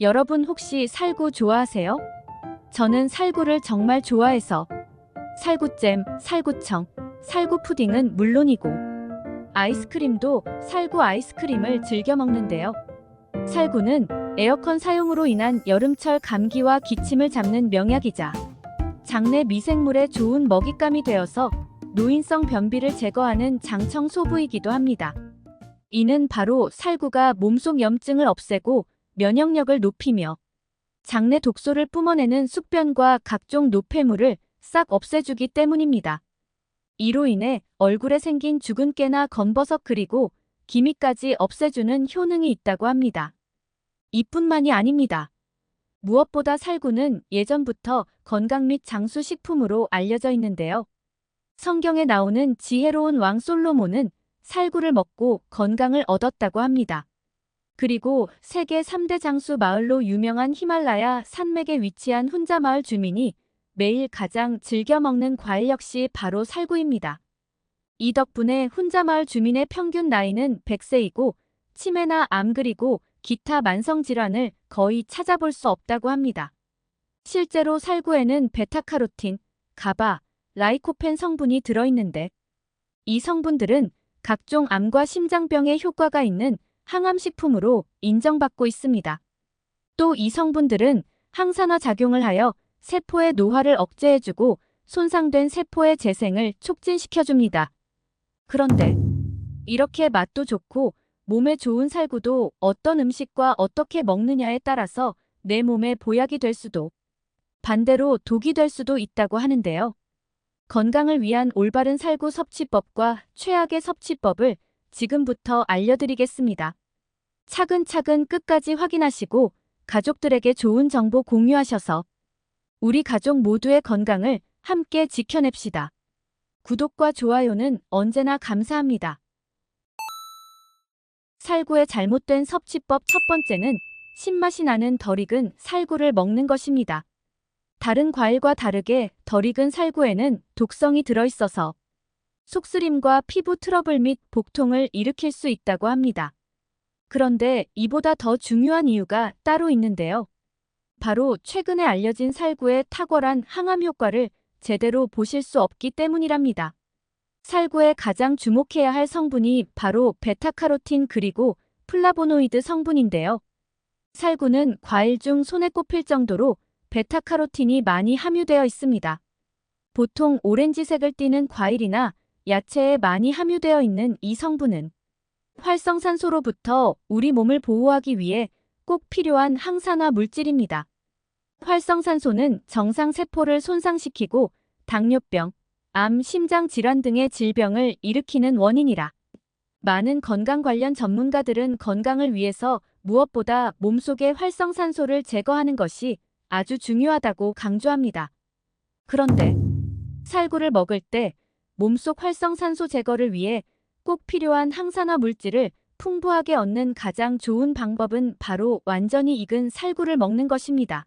여러분 혹시 살구 좋아하세요? 저는 살구를 정말 좋아해서 살구잼, 살구청, 살구 푸딩은 물론이고 아이스크림도 살구 아이스크림을 즐겨 먹는데요. 살구는 에어컨 사용으로 인한 여름철 감기와 기침을 잡는 명약이자 장내 미생물에 좋은 먹잇감이 되어서 노인성 변비를 제거하는 장청소부이기도 합니다. 이는 바로 살구가 몸속 염증을 없애고 면역력을 높이며 장내 독소를 뿜어내는 숙변과 각종 노폐물을 싹 없애주기 때문입니다. 이로 인해 얼굴에 생긴 주근깨나 검버섯 그리고 기미까지 없애주는 효능이 있다고 합니다. 이뿐만이 아닙니다. 무엇보다 살구는 예전부터 건강 및 장수식품으로 알려져 있는데요. 성경에 나오는 지혜로운 왕 솔로몬은 살구를 먹고 건강을 얻었다고 합니다. 그리고 세계 3대 장수 마을로 유명한 히말라야 산맥에 위치한 훈자 마을 주민이 매일 가장 즐겨 먹는 과일 역시 바로 살구입니다. 이 덕분에 훈자 마을 주민의 평균 나이는 100세이고 치매나 암 그리고 기타 만성 질환을 거의 찾아볼 수 없다고 합니다. 실제로 살구에는 베타카로틴, 가바, 라이코펜 성분이 들어있는데 이 성분들은 각종 암과 심장병에 효과가 있는 항암식품으로 인정받고 있습니다. 또 이 성분들은 항산화 작용을 하여 세포의 노화를 억제해주고 손상된 세포의 재생을 촉진시켜줍니다. 그런데 이렇게 맛도 좋고 몸에 좋은 살구도 어떤 음식과 어떻게 먹느냐에 따라서 내 몸에 보약이 될 수도 반대로 독이 될 수도 있다고 하는데요. 건강을 위한 올바른 살구 섭취법과 최악의 섭취법을 지금부터 알려드리겠습니다. 차근차근 끝까지 확인하시고 가족들에게 좋은 정보 공유하셔서 우리 가족 모두의 건강을 함께 지켜냅시다. 구독과 좋아요는 언제나 감사합니다. 살구의 잘못된 섭취법 첫 번째는 신맛이 나는 덜 익은 살구를 먹는 것입니다. 다른 과일과 다르게 덜 익은 살구에는 독성이 들어있어서 속쓰림과 피부 트러블 및 복통을 일으킬 수 있다고 합니다. 그런데 이보다 더 중요한 이유가 따로 있는데요. 바로 최근에 알려진 살구의 탁월한 항암 효과를 제대로 보실 수 없기 때문이랍니다. 살구에 가장 주목해야 할 성분이 바로 베타카로틴 그리고 플라보노이드 성분인데요. 살구는 과일 중 손에 꼽힐 정도로 베타카로틴이 많이 함유되어 있습니다. 보통 오렌지색을 띠는 과일이나 야채에 많이 함유되어 있는 이 성분은 활성산소로부터 우리 몸을 보호하기 위해 꼭 필요한 항산화 물질입니다. 활성산소는 정상세포를 손상시키고 당뇨병, 암, 심장질환 등의 질병을 일으키는 원인이라 많은 건강 관련 전문가들은 건강을 위해서 무엇보다 몸속의 활성산소를 제거하는 것이 아주 중요하다고 강조합니다. 그런데 살구를 먹을 때 몸속 활성산소 제거를 위해 꼭 필요한 항산화 물질을 풍부하게 얻는 가장 좋은 방법은 바로 완전히 익은 살구를 먹는 것입니다.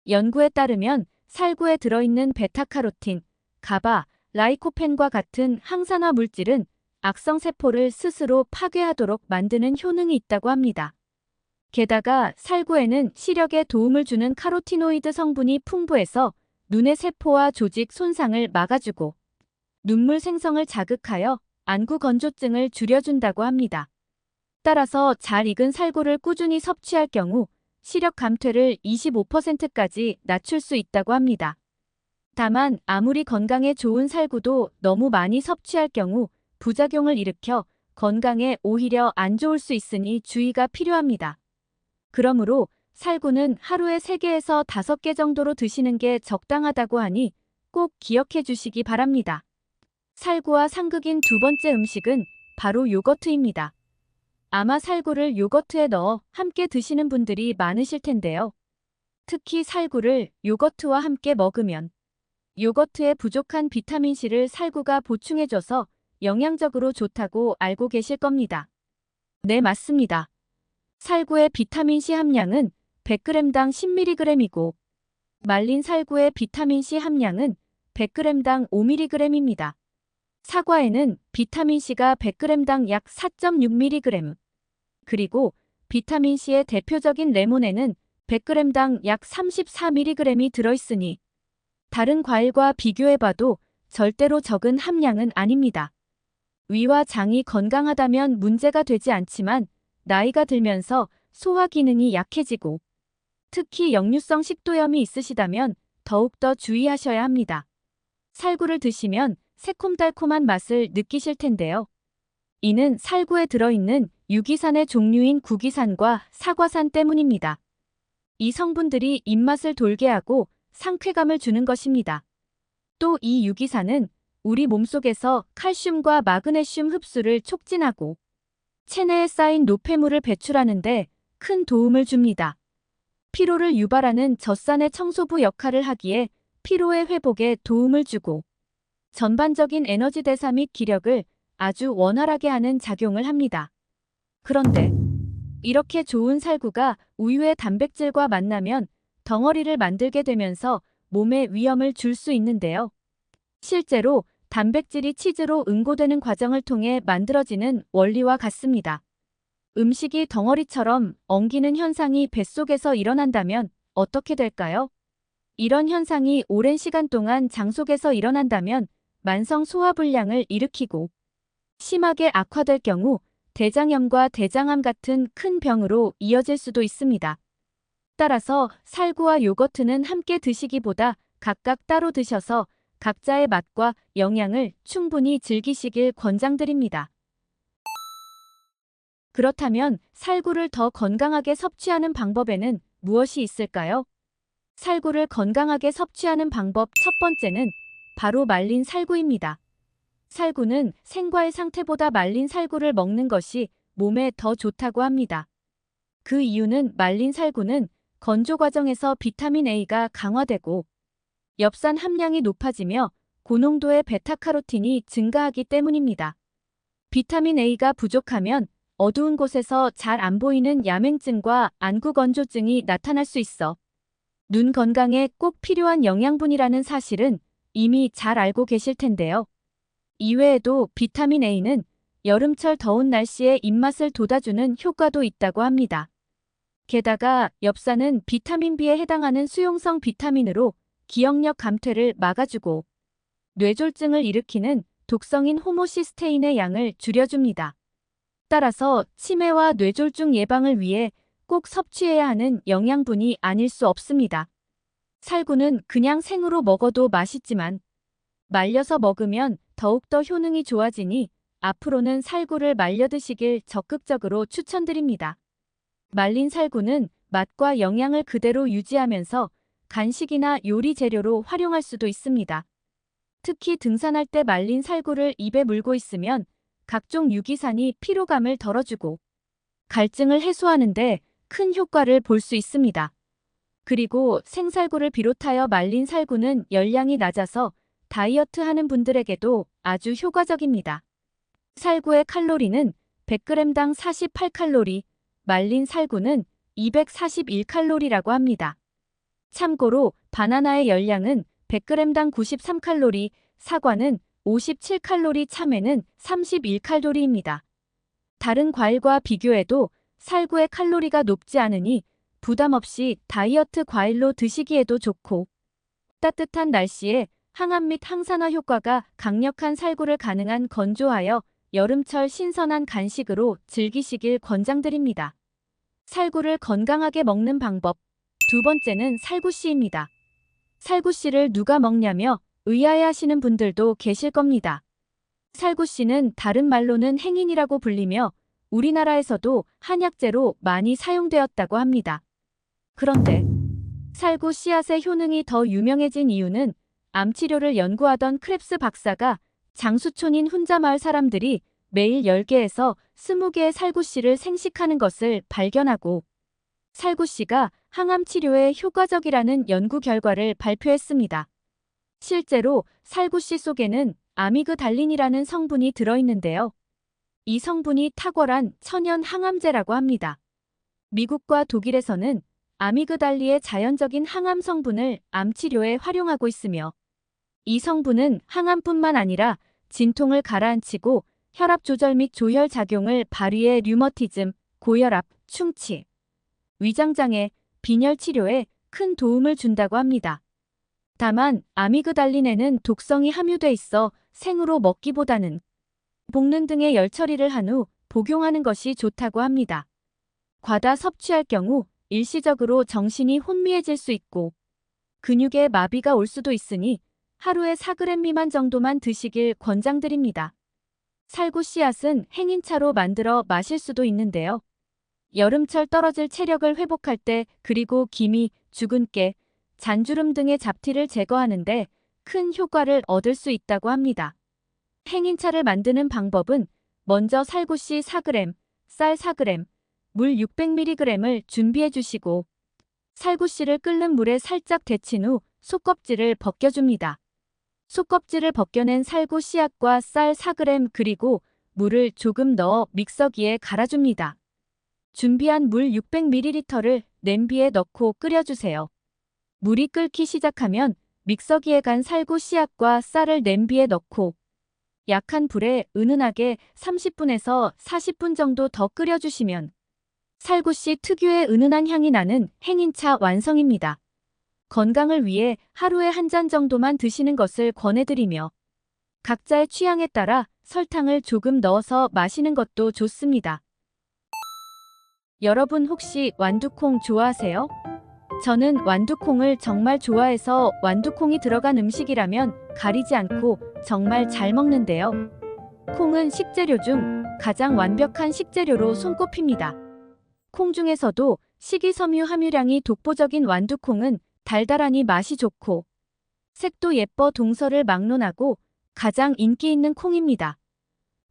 연구에 따르면 살구에 들어있는 베타카로틴, 가바, 라이코펜과 같은 항산화 물질은 악성세포를 스스로 파괴하도록 만드는 효능이 있다고 합니다. 게다가 살구에는 시력에 도움을 주는 카로티노이드 성분이 풍부해서 눈의 세포와 조직 손상을 막아주고 눈물 생성을 자극하여 안구 건조증을 줄여준다고 합니다. 따라서 잘 익은 살구를 꾸준히 섭취할 경우 시력 감퇴를 25%까지 낮출 수 있다고 합니다. 다만 아무리 건강에 좋은 살구도 너무 많이 섭취할 경우 부작용을 일으켜 건강에 오히려 안 좋을 수 있으니 주의가 필요합니다. 그러므로 살구는 하루에 3개에서 5개 정도로 드시는 게 적당하다고 하니 꼭 기억해 주시기 바랍니다. 살구와 상극인 두 번째 음식은 바로 요거트입니다. 아마 살구를 요거트에 넣어 함께 드시는 분들이 많으실 텐데요. 특히 살구를 요거트와 함께 먹으면 요거트에 부족한 비타민C를 살구가 보충해줘서 영양적으로 좋다고 알고 계실 겁니다. 네, 맞습니다. 살구의 비타민C 함량은 100g당 10mg이고 말린 살구의 비타민C 함량은 100g당 5mg입니다. 사과에는 비타민C가 100g당 약 4.6mg, 그리고 비타민C의 대표적인 레몬에는 100g당 약 34mg이 들어있으니 다른 과일과 비교해봐도 절대로 적은 함량은 아닙니다. 위와 장이 건강하다면 문제가 되지 않지만 나이가 들면서 소화 기능이 약해지고 특히 역류성 식도염이 있으시다면 더욱더 주의하셔야 합니다. 살구를 드시면 새콤달콤한 맛을 느끼실 텐데요. 이는 살구에 들어있는 유기산의 종류인 구기산과 사과산 때문입니다. 이 성분들이 입맛을 돌게 하고 상쾌감을 주는 것입니다. 또 이 유기산은 우리 몸속에서 칼슘과 마그네슘 흡수를 촉진하고 체내에 쌓인 노폐물을 배출하는 데 큰 도움을 줍니다. 피로를 유발하는 젖산의 청소부 역할을 하기에 피로의 회복에 도움을 주고 전반적인 에너지 대사 및 기력을 아주 원활하게 하는 작용을 합니다. 그런데 이렇게 좋은 살구가 우유의 단백질과 만나면 덩어리를 만들게 되면서 몸에 위험을 줄 수 있는데요. 실제로 단백질이 치즈로 응고되는 과정을 통해 만들어지는 원리와 같습니다. 음식이 덩어리처럼 엉기는 현상이 뱃속에서 일어난다면 어떻게 될까요? 이런 현상이 오랜 시간 동안 장 속에서 일어난다면 만성 소화불량을 일으키고 심하게 악화될 경우 대장염과 대장암 같은 큰 병으로 이어질 수도 있습니다. 따라서 살구와 요거트는 함께 드시기보다 각각 따로 드셔서 각자의 맛과 영양을 충분히 즐기시길 권장드립니다. 그렇다면 살구를 더 건강하게 섭취하는 방법에는 무엇이 있을까요? 살구를 건강하게 섭취하는 방법 첫 번째는 바로 말린 살구입니다. 살구는 생과일 상태보다 말린 살구를 먹는 것이 몸에 더 좋다고 합니다. 그 이유는 말린 살구는 건조 과정에서 비타민 A가 강화되고 엽산 함량이 높아지며 고농도의 베타카로틴이 증가하기 때문입니다. 비타민 A가 부족하면 어두운 곳에서 잘 안 보이는 야맹증과 안구건조증이 나타날 수 있어 눈 건강에 꼭 필요한 영양분이라는 사실은 이미 잘 알고 계실 텐데요. 이외에도 비타민 A는 여름철 더운 날씨에 입맛을 돋아주는 효과도 있다고 합니다. 게다가 엽산은 비타민 B에 해당하는 수용성 비타민으로 기억력 감퇴를 막아주고 뇌졸중을 일으키는 독성인 호모시스테인의 양을 줄여줍니다. 따라서 치매와 뇌졸중 예방을 위해 꼭 섭취해야 하는 영양분이 아닐 수 없습니다. 살구는 그냥 생으로 먹어도 맛있지만 말려서 먹으면 더욱더 효능이 좋아지니 앞으로는 살구를 말려 드시길 적극적으로 추천드립니다. 말린 살구는 맛과 영양을 그대로 유지하면서 간식이나 요리 재료로 활용할 수도 있습니다. 특히 등산할 때 말린 살구를 입에 물고 있으면 각종 유기산이 피로감을 덜어주고 갈증을 해소하는데 큰 효과를 볼 수 있습니다. 그리고 생살구를 비롯하여 말린 살구는 열량이 낮아서 다이어트 하는 분들에게도 아주 효과적입니다. 살구의 칼로리는 100g당 48칼로리, 말린 살구는 241칼로리라고 합니다. 참고로 바나나의 열량은 100g당 93칼로리, 사과는 57칼로리, 참외는 31칼로리입니다. 다른 과일과 비교해도 살구의 칼로리가 높지 않으니 부담 없이 다이어트 과일로 드시기에도 좋고 따뜻한 날씨에 항암 및 항산화 효과가 강력한 살구를 가능한 건조하여 여름철 신선한 간식으로 즐기시길 권장드립니다. 살구를 건강하게 먹는 방법 두 번째는 살구씨입니다. 살구씨를 누가 먹냐며 의아해하시는 분들도 계실 겁니다. 살구씨는 다른 말로는 행인이라고 불리며 우리나라에서도 한약재로 많이 사용되었다고 합니다. 그런데 살구 씨앗의 효능이 더 유명해진 이유는 암치료를 연구하던 크랩스 박사가 장수촌인 훈자마을 사람들이 매일 10개에서 20개의 살구씨를 생식하는 것을 발견하고 살구씨가 항암 치료에 효과적이라는 연구 결과를 발표했습니다. 실제로 살구씨 속에는 아미그달린이라는 성분이 들어있는데요. 이 성분이 탁월한 천연 항암제라고 합니다. 미국과 독일에서는 아미그달리의 자연적인 항암 성분을 암치료에 활용하고 있으며 이 성분은 항암뿐만 아니라 진통을 가라앉히고 혈압 조절 및 조혈 작용을 발휘해 류머티즘, 고혈압, 충치, 위장장애, 빈혈 치료에 큰 도움을 준다고 합니다. 다만 아미그달린에는 독성이 함유돼 있어 생으로 먹기보다는 볶는 등의 열 처리를 한 후 복용하는 것이 좋다고 합니다. 과다 섭취할 경우 일시적으로 정신이 혼미해질 수 있고 근육에 마비가 올 수도 있으니 하루에 4g 미만 정도만 드시길 권장드립니다. 살구 씨앗은 행인차로 만들어 마실 수도 있는데요. 여름철 떨어질 체력을 회복할 때 그리고 기미, 죽은 깨, 잔주름 등의 잡티를 제거하는데 큰 효과를 얻을 수 있다고 합니다. 행인차를 만드는 방법은 먼저 살구씨 4g, 쌀 4g, 물 600mg을 준비해 주시고 살구씨를 끓는 물에 살짝 데친 후 속껍질을 벗겨줍니다. 속껍질을 벗겨낸 살구 씨앗과 쌀 4g 그리고 물을 조금 넣어 믹서기에 갈아줍니다. 준비한 물 600ml를 냄비에 넣고 끓여주세요. 물이 끓기 시작하면 믹서기에 간 살구 씨앗과 쌀을 냄비에 넣고 약한 불에 은은하게 30분에서 40분 정도 더 끓여주시면 살구씨 특유의 은은한 향이 나는 행인차 완성입니다. 건강을 위해 하루에 한 잔 정도만 드시는 것을 권해드리며 각자의 취향에 따라 설탕을 조금 넣어서 마시는 것도 좋습니다. 여러분 혹시 완두콩 좋아하세요? 저는 완두콩을 정말 좋아해서 완두콩이 들어간 음식이라면 가리지 않고 정말 잘 먹는데요. 콩은 식재료 중 가장 완벽한 식재료로 손꼽힙니다. 콩 중에서도 식이섬유 함유량이 독보적인 완두콩은 달달하니 맛이 좋고 색도 예뻐 동서를 막론하고 가장 인기 있는 콩입니다.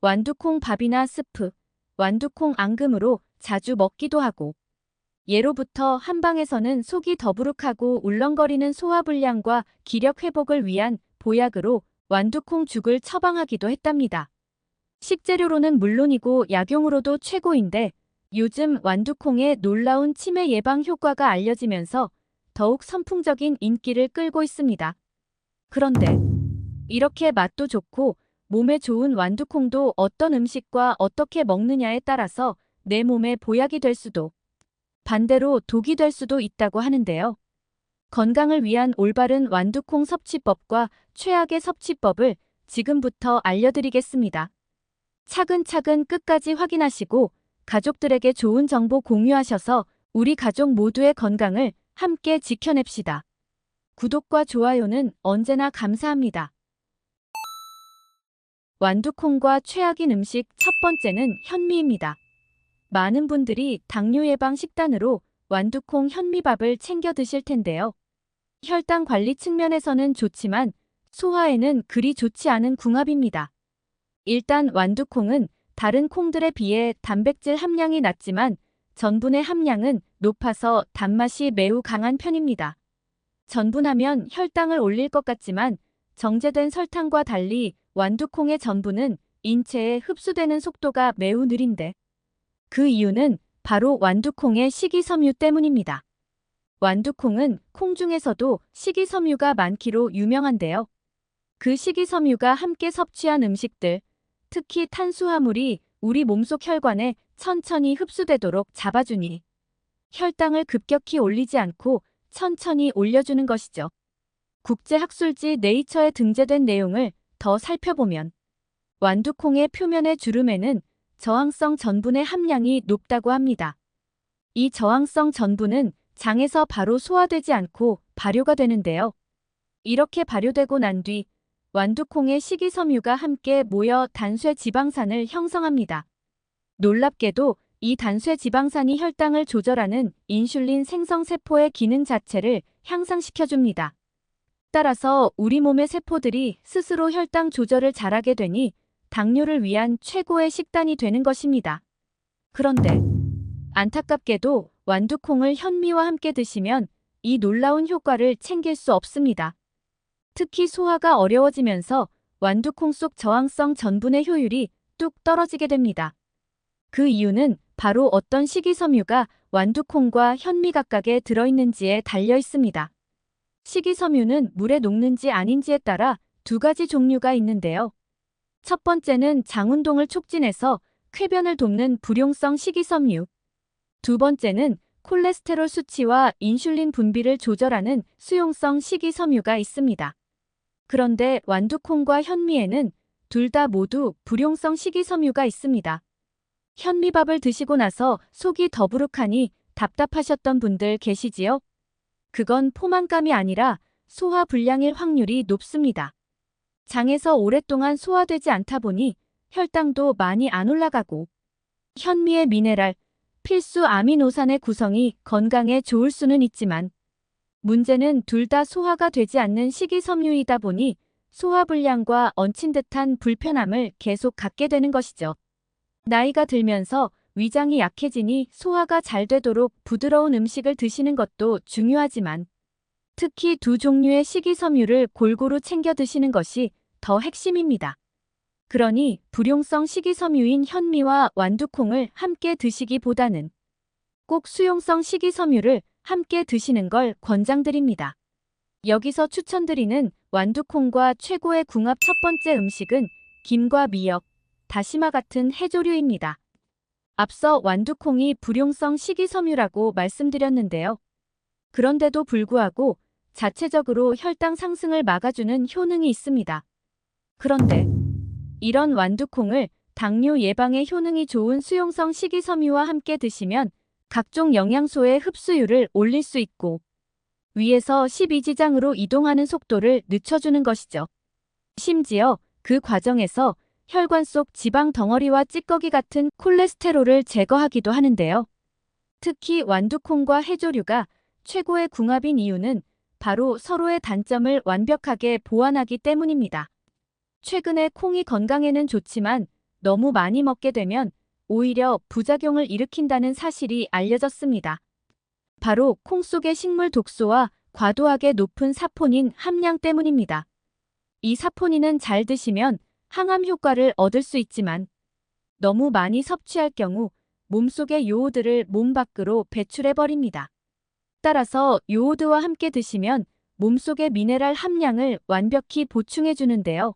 완두콩 밥이나 스프, 완두콩 앙금으로 자주 먹기도 하고 예로부터 한방에서는 속이 더부룩하고 울렁거리는 소화불량과 기력 회복을 위한 보약으로 완두콩 죽을 처방하기도 했답니다. 식재료로는 물론이고 약용으로도 최고인데 요즘 완두콩의 놀라운 치매 예방 효과가 알려지면서 더욱 선풍적인 인기를 끌고 있습니다. 그런데 이렇게 맛도 좋고 몸에 좋은 완두콩도 어떤 음식과 어떻게 먹느냐에 따라서 내 몸에 보약이 될 수도 반대로 독이 될 수도 있다고 하는데요. 건강을 위한 올바른 완두콩 섭취법과 최악의 섭취법을 지금부터 알려드리겠습니다. 차근차근 끝까지 확인하시고 가족들에게 좋은 정보 공유하셔서 우리 가족 모두의 건강을 함께 지켜냅시다. 구독과 좋아요는 언제나 감사합니다. 완두콩과 최악인 음식 첫 번째는 현미입니다. 많은 분들이 당뇨 예방 식단으로 완두콩 현미밥을 챙겨 드실 텐데요. 혈당 관리 측면에서는 좋지만 소화에는 그리 좋지 않은 궁합입니다. 일단 완두콩은 다른 콩들에 비해 단백질 함량이 낮지만 전분의 함량은 높아서 단맛이 매우 강한 편입니다. 전분하면 혈당을 올릴 것 같지만 정제된 설탕과 달리 완두콩의 전분은 인체에 흡수되는 속도가 매우 느린데 그 이유는 바로 완두콩의 식이섬유 때문입니다. 완두콩은 콩 중에서도 식이섬유가 많기로 유명한데요. 그 식이섬유가 함께 섭취한 음식들, 특히 탄수화물이 우리 몸속 혈관에 천천히 흡수되도록 잡아주니 혈당을 급격히 올리지 않고 천천히 올려주는 것이죠. 국제학술지 네이처에 등재된 내용을 더 살펴보면 완두콩의 표면의 주름에는 저항성 전분의 함량이 높다고 합니다. 이 저항성 전분은 장에서 바로 소화되지 않고 발효가 되는데요. 이렇게 발효되고 난 뒤 완두콩의 식이섬유가 함께 모여 단쇄 지방산을 형성합니다. 놀랍게도 이 단쇄 지방산이 혈당을 조절하는 인슐린 생성세포의 기능 자체를 향상시켜줍니다. 따라서 우리 몸의 세포들이 스스로 혈당 조절을 잘하게 되니 당뇨를 위한 최고의 식단이 되는 것입니다. 그런데 안타깝게도 완두콩을 현미와 함께 드시면 이 놀라운 효과를 챙길 수 없습니다. 특히 소화가 어려워지면서 완두콩 속 저항성 전분의 효율이 뚝 떨어지게 됩니다. 그 이유는 바로 어떤 식이섬유가 완두콩과 현미 각각에 들어있는지에 달려 있습니다. 식이섬유는 물에 녹는지 아닌지에 따라 두 가지 종류가 있는데요. 첫 번째는 장운동을 촉진해서 쾌변을 돕는 불용성 식이섬유. 두 번째는 콜레스테롤 수치와 인슐린 분비를 조절하는 수용성 식이섬유가 있습니다. 그런데 완두콩과 현미에는 둘 다 모두 불용성 식이섬유가 있습니다. 현미밥을 드시고 나서 속이 더부룩하니 답답하셨던 분들 계시지요? 그건 포만감이 아니라 소화 불량일 확률이 높습니다. 장에서 오랫동안 소화되지 않다 보니 혈당도 많이 안 올라가고 현미의 미네랄, 필수 아미노산의 구성이 건강에 좋을 수는 있지만 문제는 둘 다 소화가 되지 않는 식이섬유이다 보니 소화불량과 얹힌 듯한 불편함을 계속 갖게 되는 것이죠. 나이가 들면서 위장이 약해지니 소화가 잘 되도록 부드러운 음식을 드시는 것도 중요하지만 특히 두 종류의 식이섬유를 골고루 챙겨 드시는 것이 더 핵심입니다. 그러니 불용성 식이섬유인 현미와 완두콩을 함께 드시기보다는 꼭 수용성 식이섬유를 함께 드시는 걸 권장드립니다. 여기서 추천드리는 완두콩과 최고의 궁합 첫 번째 음식은 김과 미역, 다시마 같은 해조류입니다. 앞서 완두콩이 불용성 식이섬유라고 말씀드렸는데요. 그런데도 불구하고 자체적으로 혈당 상승을 막아주는 효능이 있습니다. 그런데 이런 완두콩을 당뇨 예방에 효능이 좋은 수용성 식이섬유와 함께 드시면 각종 영양소의 흡수율을 올릴 수 있고 위에서 12지장으로 이동하는 속도를 늦춰주는 것이죠. 심지어 그 과정에서 혈관 속 지방 덩어리와 찌꺼기 같은 콜레스테롤을 제거하기도 하는데요. 특히 완두콩과 해조류가 최고의 궁합인 이유는 바로 서로의 단점을 완벽하게 보완하기 때문입니다. 최근에 콩이 건강에는 좋지만 너무 많이 먹게 되면 오히려 부작용을 일으킨다는 사실이 알려졌습니다. 바로 콩 속의 식물 독소와 과도하게 높은 사포닌 함량 때문입니다. 이 사포닌은 잘 드시면 항암 효과를 얻을 수 있지만 너무 많이 섭취할 경우 몸속의 요오드를 몸 밖으로 배출해버립니다. 따라서 요오드와 함께 드시면 몸속의 미네랄 함량을 완벽히 보충해주는데요.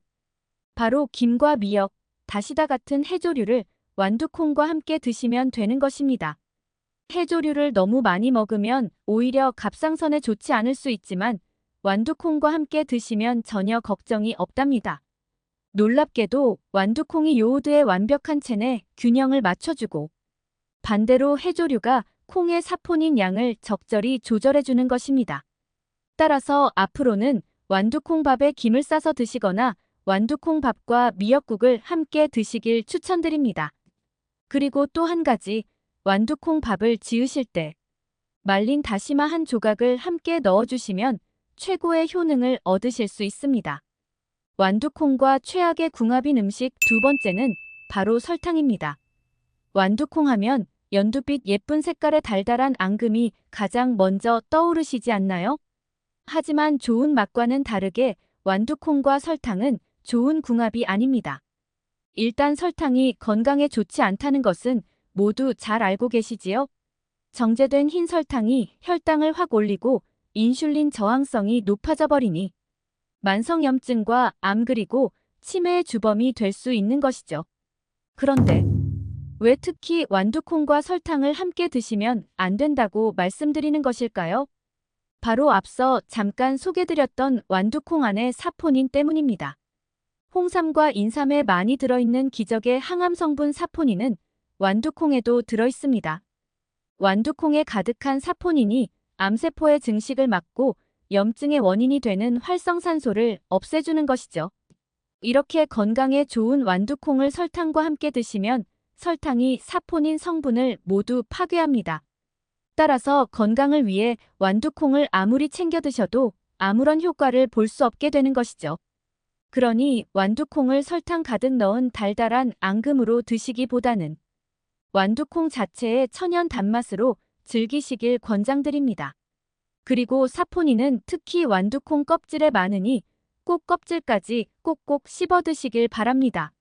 바로 김과 미역, 다시다 같은 해조류를 완두콩과 함께 드시면 되는 것입니다. 해조류를 너무 많이 먹으면 오히려 갑상선에 좋지 않을 수 있지만 완두콩과 함께 드시면 전혀 걱정이 없답니다. 놀랍게도 완두콩이 요오드의 완벽한 체내 균형을 맞춰주고 반대로 해조류가 콩의 사포닌 양을 적절히 조절해주는 것입니다. 따라서 앞으로는 완두콩밥에 김을 싸서 드시거나 완두콩밥과 미역국을 함께 드시길 추천드립니다. 그리고 또 한 가지, 완두콩밥을 지으실 때 말린 다시마 한 조각을 함께 넣어주시면 최고의 효능을 얻으실 수 있습니다. 완두콩과 최악의 궁합인 음식 두 번째는 바로 설탕입니다. 완두콩 하면 연두빛 예쁜 색깔의 달달한 앙금이 가장 먼저 떠오르시지 않나요? 하지만 좋은 맛과는 다르게 완두콩과 설탕은 좋은 궁합이 아닙니다. 일단 설탕이 건강에 좋지 않다는 것은 모두 잘 알고 계시지요? 정제된 흰 설탕이 혈당을 확 올리고 인슐린 저항성이 높아져 버리니 만성염증과 암 그리고 치매의 주범이 될 수 있는 것이죠. 그런데 왜 특히 완두콩과 설탕을 함께 드시면 안 된다고 말씀드리는 것일까요? 바로 앞서 잠깐 소개드렸던 완두콩 안의 사포닌 때문입니다. 홍삼과 인삼에 많이 들어있는 기적의 항암 성분 사포닌은 완두콩에도 들어있습니다. 완두콩에 가득한 사포닌이 암세포의 증식을 막고 염증의 원인이 되는 활성산소를 없애주는 것이죠. 이렇게 건강에 좋은 완두콩을 설탕과 함께 드시면 설탕이 사포닌 성분을 모두 파괴합니다. 따라서 건강을 위해 완두콩을 아무리 챙겨 드셔도 아무런 효과를 볼 수 없게 되는 것이죠. 그러니 완두콩을 설탕 가득 넣은 달달한 앙금으로 드시기보다는 완두콩 자체의 천연 단맛으로 즐기시길 권장드립니다. 그리고 사포닌은 특히 완두콩 껍질에 많으니 꼭 껍질까지 꼭꼭 씹어 드시길 바랍니다.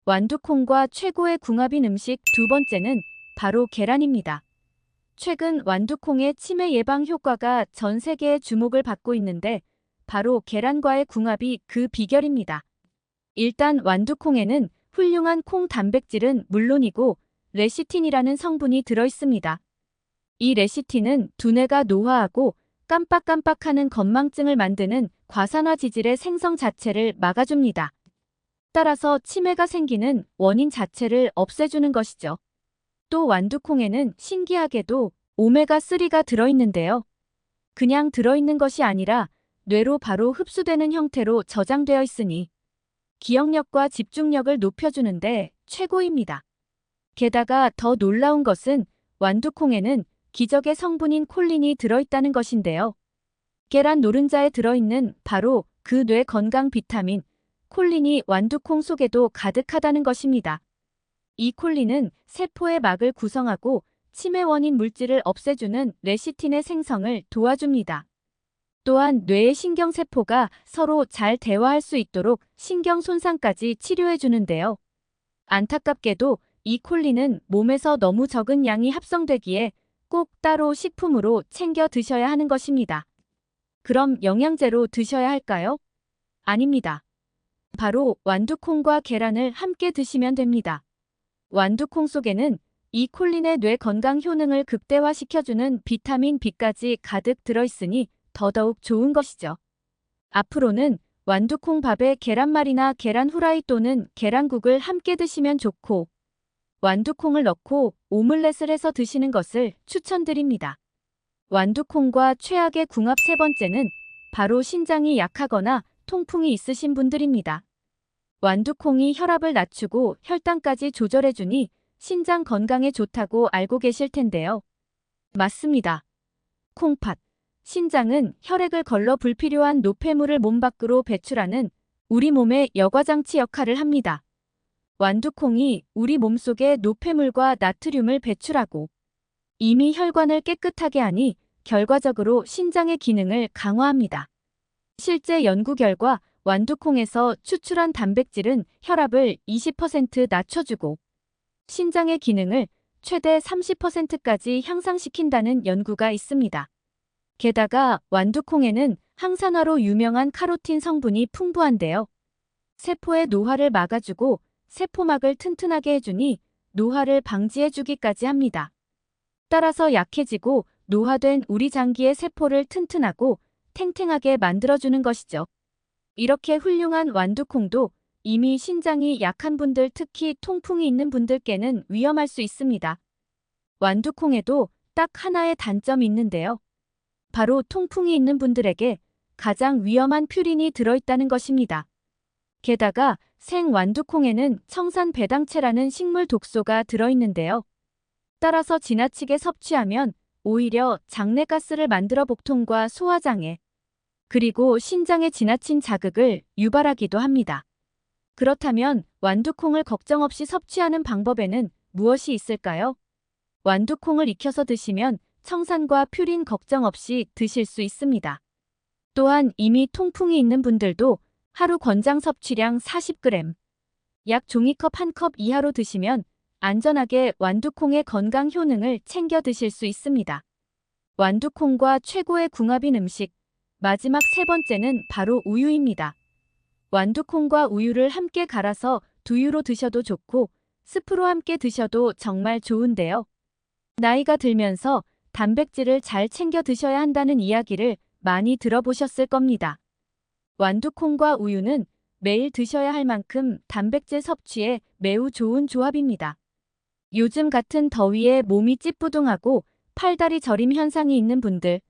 완두콩과 최고의 궁합인 음식 두 번째는 바로 계란입니다. 최근 완두콩의 치매 예방 효과가 전 세계의 주목을 받고 있는데 바로 계란과의 궁합이 그 비결입니다. 일단 완두콩에는 훌륭한 콩 단백질은 물론이고 레시틴이라는 성분이 들어있습니다. 이 레시틴은 두뇌가 노화하고 깜빡깜빡하는 건망증을 만드는 과산화 지질의 생성 자체를 막아줍니다. 따라서 치매가 생기는 원인 자체를 없애주는 것이죠. 또 완두콩에는 신기하게도 오메가3가 들어있는데요. 그냥 들어있는 것이 아니라 뇌로 바로 흡수되는 형태로 저장되어 있으니 기억력과 집중력을 높여주는데 최고입니다. 게다가 더 놀라운 것은 완두콩에는 기적의 성분인 콜린이 들어있다는 것인데요. 계란 노른자에 들어있는 바로 그 뇌 건강 비타민, 콜린이 완두콩 속에도 가득하다는 것입니다. 이 콜린은 세포의 막을 구성하고 치매 원인 물질을 없애주는 레시틴의 생성을 도와줍니다. 또한 뇌의 신경세포가 서로 잘 대화할 수 있도록 신경 손상까지 치료해주는데요. 안타깝게도 이 콜린은 몸에서 너무 적은 양이 합성되기에 꼭 따로 식품으로 챙겨 드셔야 하는 것입니다. 그럼 영양제로 드셔야 할까요? 아닙니다. 바로 완두콩과 계란을 함께 드시면 됩니다. 완두콩 속에는 이 콜린의 뇌 건강 효능을 극대화시켜주는 비타민 B까지 가득 들어있으니 더더욱 좋은 것이죠. 앞으로는 완두콩 밥에 계란말이나 계란 후라이 또는 계란국을 함께 드시면 좋고, 완두콩을 넣고 오믈렛을 해서 드시는 것을 추천드립니다. 완두콩과 최악의 궁합 세 번째는 바로 신장이 약하거나 통풍이 있으신 분들입니다. 완두콩이 혈압을 낮추고 혈당까지 조절해주니 신장 건강에 좋다고 알고 계실 텐데요. 맞습니다. 콩팥. 신장은 혈액을 걸러 불필요한 노폐물을 몸 밖으로 배출하는 우리 몸의 여과장치 역할을 합니다. 완두콩이 우리 몸속의 노폐물과 나트륨을 배출하고 이미 혈관을 깨끗하게 하니 결과적으로 신장의 기능을 강화합니다. 실제 연구 결과 완두콩에서 추출한 단백질은 혈압을 20% 낮춰주고 신장의 기능을 최대 30%까지 향상시킨다는 연구가 있습니다. 게다가 완두콩에는 항산화로 유명한 카로틴 성분이 풍부한데요. 세포의 노화를 막아주고 세포막을 튼튼하게 해주니 노화를 방지해주기까지 합니다. 따라서 약해지고 노화된 우리 장기의 세포를 튼튼하고 탱탱하게 만들어주는 것이죠. 이렇게 훌륭한 완두콩도 이미 신장이 약한 분들, 특히 통풍이 있는 분들께는 위험할 수 있습니다. 완두콩에도 딱 하나의 단점이 있는데요. 바로 통풍이 있는 분들에게 가장 위험한 퓨린이 들어있다는 것입니다. 게다가 생 완두콩에는 청산 배당체라는 식물 독소가 들어있는데요. 따라서 지나치게 섭취하면 오히려 장내가스를 만들어 복통과 소화장애, 그리고 신장에 지나친 자극을 유발하기도 합니다. 그렇다면 완두콩을 걱정 없이 섭취하는 방법에는 무엇이 있을까요? 완두콩을 익혀서 드시면 청산과 퓨린 걱정 없이 드실 수 있습니다. 또한 이미 통풍이 있는 분들도 하루 권장 섭취량 40g, 약 종이컵 1컵 이하로 드시면 안전하게 완두콩의 건강 효능을 챙겨 드실 수 있습니다. 완두콩과 최고의 궁합인 음식, 마지막 세 번째는 바로 우유입니다. 완두콩과 우유를 함께 갈아서 두유로 드셔도 좋고 스프로 함께 드셔도 정말 좋은데요. 나이가 들면서 단백질을 잘 챙겨 드셔야 한다는 이야기를 많이 들어보셨을 겁니다. 완두콩과 우유는 매일 드셔야 할 만큼 단백질 섭취에 매우 좋은 조합입니다. 요즘 같은 더위에 몸이 찌뿌둥하고 팔다리 저림 현상이 있는 분들,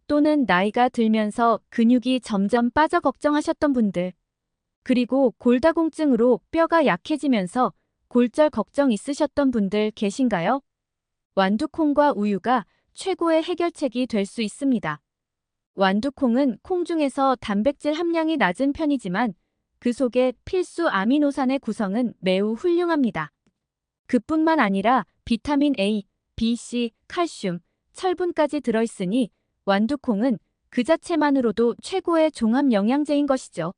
또는 나이가 들면서 근육이 점점 빠져 걱정하셨던 분들, 그리고 골다공증으로 뼈가 약해지면서 골절 걱정 있으셨던 분들 계신가요? 완두콩과 우유가 최고의 해결책이 될 수 있습니다. 완두콩은 콩 중에서 단백질 함량이 낮은 편이지만 그 속에 필수 아미노산의 구성은 매우 훌륭합니다. 그뿐만 아니라 비타민 A, B, C, 칼슘, 철분까지 들어있으니 완두콩은 그 자체만으로도 최고의 종합 영양제인 것이죠.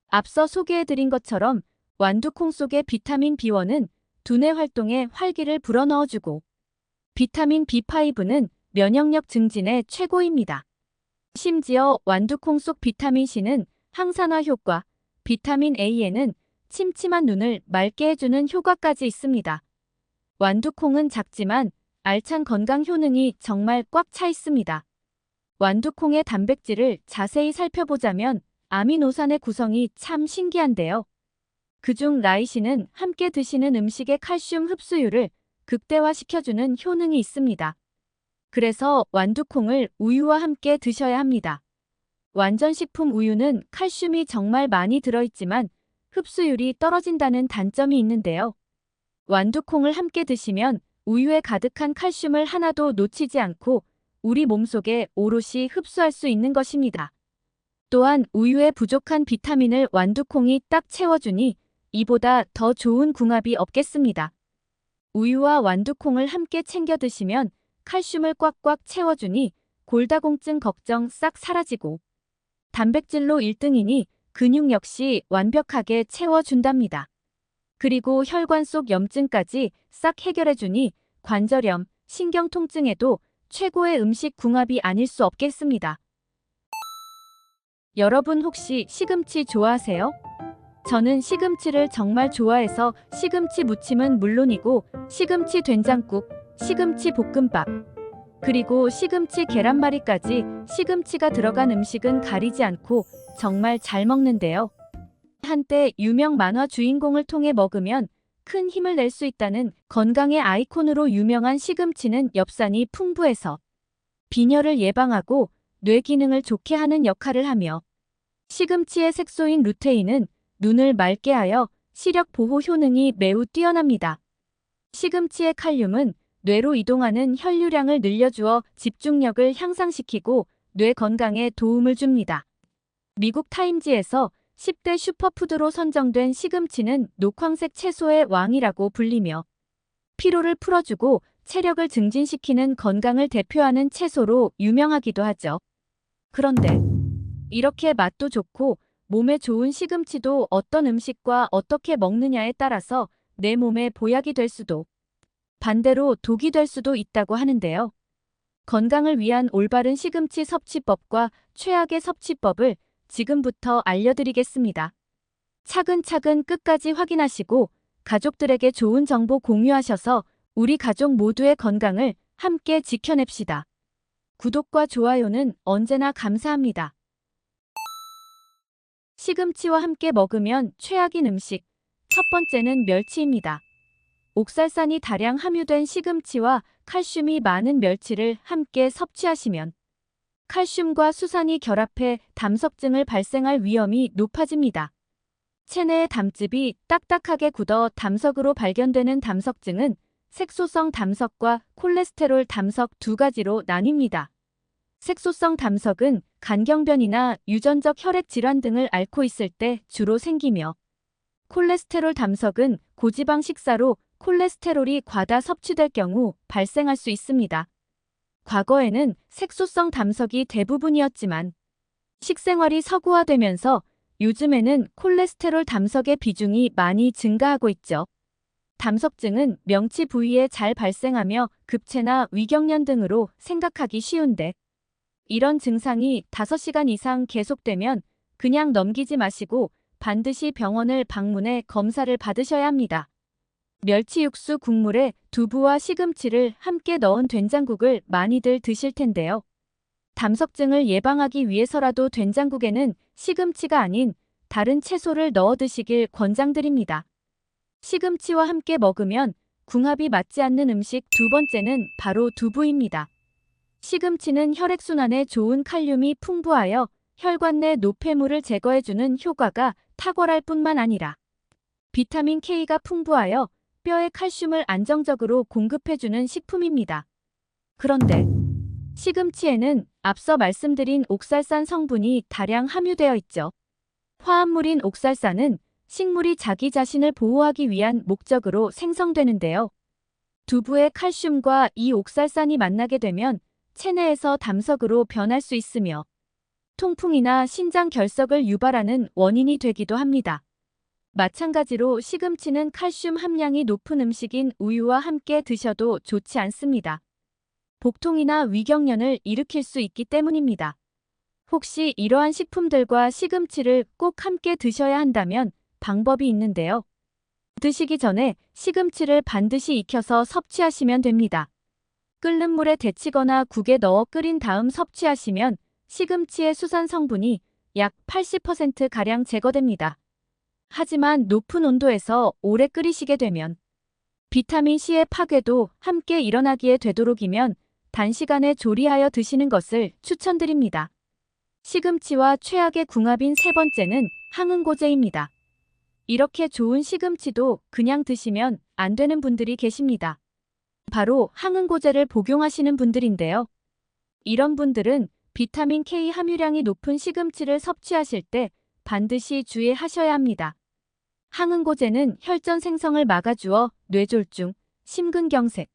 앞서 소개해드린 것처럼 완두콩 속의 비타민 B1은 두뇌 활동에 활기를 불어넣어주고 비타민 B5는 면역력 증진에 최고입니다. 심지어 완두콩 속 비타민 C는 항산화 효과, 비타민 A에는 침침한 눈을 맑게 해주는 효과까지 있습니다. 완두콩은 작지만 알찬 건강 효능이 정말 꽉 차 있습니다. 완두콩의 단백질을 자세히 살펴보자면 아미노산의 구성이 참 신기한데요. 그중 라이신은 함께 드시는 음식의 칼슘 흡수율을 극대화시켜주는 효능이 있습니다. 그래서 완두콩을 우유와 함께 드셔야 합니다. 완전식품 우유는 칼슘이 정말 많이 들어있지만 흡수율이 떨어진다는 단점이 있는데요. 완두콩을 함께 드시면 우유에 가득한 칼슘을 하나도 놓치지 않고 우리 몸속에 오롯이 흡수할 수 있는 것입니다. 또한 우유에 부족한 비타민을 완두콩이 딱 채워주니 이보다 더 좋은 궁합이 없겠습니다. 우유와 완두콩을 함께 챙겨 드시면 칼슘을 꽉꽉 채워주니 골다공증 걱정 싹 사라지고 단백질로 1등이니 근육 역시 완벽하게 채워준답니다. 그리고 혈관 속 염증까지 싹 해결해주니 관절염, 신경통증에도 최고의 음식 궁합이 아닐 수 없겠습니다. 여러분 혹시 시금치 좋아하세요? 저는 시금치를 정말 좋아해서 시금치 무침은 물론이고 시금치 된장국, 시금치 볶음밥, 그리고 시금치 계란말이까지 시금치가 들어간 음식은 가리지 않고 정말 잘 먹는데요. 한때 유명 만화 주인공을 통해 먹으면 큰 힘을 낼 수 있다는 건강의 아이콘으로 유명한 시금치는 엽산이 풍부해서 빈혈을 예방하고 뇌 기능을 좋게 하는 역할을 하며 시금치의 색소인 루테인은 눈을 맑게 하여 시력 보호 효능이 매우 뛰어납니다. 시금치의 칼륨은 뇌로 이동하는 혈류량을 늘려주어 집중력을 향상시키고 뇌 건강에 도움을 줍니다. 미국 타임지에서 10대 슈퍼푸드로 선정된 시금치는 녹황색 채소의 왕이라고 불리며 피로를 풀어주고 체력을 증진시키는 건강을 대표하는 채소로 유명하기도 하죠. 그런데 이렇게 맛도 좋고 몸에 좋은 시금치도 어떤 음식과 어떻게 먹느냐에 따라서 내 몸에 보약이 될 수도 반대로 독이 될 수도 있다고 하는데요. 건강을 위한 올바른 시금치 섭취법과 최악의 섭취법을 지금부터 알려드리겠습니다. 차근차근 끝까지 확인하시고 가족들에게 좋은 정보 공유하셔서 우리 가족 모두의 건강을 함께 지켜냅시다. 구독과 좋아요는 언제나 감사합니다. 시금치와 함께 먹으면 최악인 음식. 첫 번째는 멸치입니다. 옥살산이 다량 함유된 시금치와 칼슘이 많은 멸치를 함께 섭취하시면 칼슘과 수산이 결합해 담석증을 발생할 위험이 높아집니다. 체내의 담즙이 딱딱하게 굳어 담석으로 발견되는 담석증은 색소성 담석과 콜레스테롤 담석 두 가지로 나뉩니다. 색소성 담석은 간경변이나 유전적 혈액 질환 등을 앓고 있을 때 주로 생기며 콜레스테롤 담석은 고지방 식사로 콜레스테롤이 과다 섭취될 경우 발생할 수 있습니다. 과거에는 색소성 담석이 대부분이었지만 식생활이 서구화되면서 요즘에는 콜레스테롤 담석의 비중이 많이 증가하고 있죠. 담석증은 명치 부위에 잘 발생하며 급체나 위경련 등으로 생각하기 쉬운데 이런 증상이 5시간 이상 계속되면 그냥 넘기지 마시고 반드시 병원을 방문해 검사를 받으셔야 합니다. 멸치 육수 국물에 두부와 시금치를 함께 넣은 된장국을 많이들 드실 텐데요. 담석증을 예방하기 위해서라도 된장국에는 시금치가 아닌 다른 채소를 넣어 드시길 권장드립니다. 시금치와 함께 먹으면 궁합이 맞지 않는 음식 두 번째는 바로 두부입니다. 시금치는 혈액순환에 좋은 칼륨이 풍부하여 혈관 내 노폐물을 제거해주는 효과가 탁월할 뿐만 아니라 비타민 K가 풍부하여 뼈에 칼슘을 안정적으로 공급해주는 식품입니다. 그런데 시금치에는 앞서 말씀드린 옥살산 성분이 다량 함유되어 있죠. 화합물인 옥살산은 식물이 자기 자신을 보호하기 위한 목적으로 생성되는데요. 두부의 칼슘과 이 옥살산이 만나게 되면 체내에서 담석으로 변할 수 있으며 통풍이나 신장 결석을 유발하는 원인이 되기도 합니다. 마찬가지로 시금치는 칼슘 함량이 높은 음식인 우유와 함께 드셔도 좋지 않습니다. 복통이나 위경련을 일으킬 수 있기 때문입니다. 혹시 이러한 식품들과 시금치를 꼭 함께 드셔야 한다면 방법이 있는데요. 드시기 전에 시금치를 반드시 익혀서 섭취하시면 됩니다. 끓는 물에 데치거나 국에 넣어 끓인 다음 섭취하시면 시금치의 수산 성분이 약 80%가량 제거됩니다. 하지만 높은 온도에서 오래 끓이시게 되면 비타민C의 파괴도 함께 일어나기에 되도록이면 단시간에 조리하여 드시는 것을 추천드립니다. 시금치와 최악의 궁합인 세 번째는 항응고제입니다. 이렇게 좋은 시금치도 그냥 드시면 안 되는 분들이 계십니다. 바로 항응고제를 복용하시는 분들인데요. 이런 분들은 비타민 K 함유량이 높은 시금치를 섭취하실 때 반드시 주의하셔야 합니다. 항응고제는 혈전 생성을 막아주어 뇌졸중, 심근경색,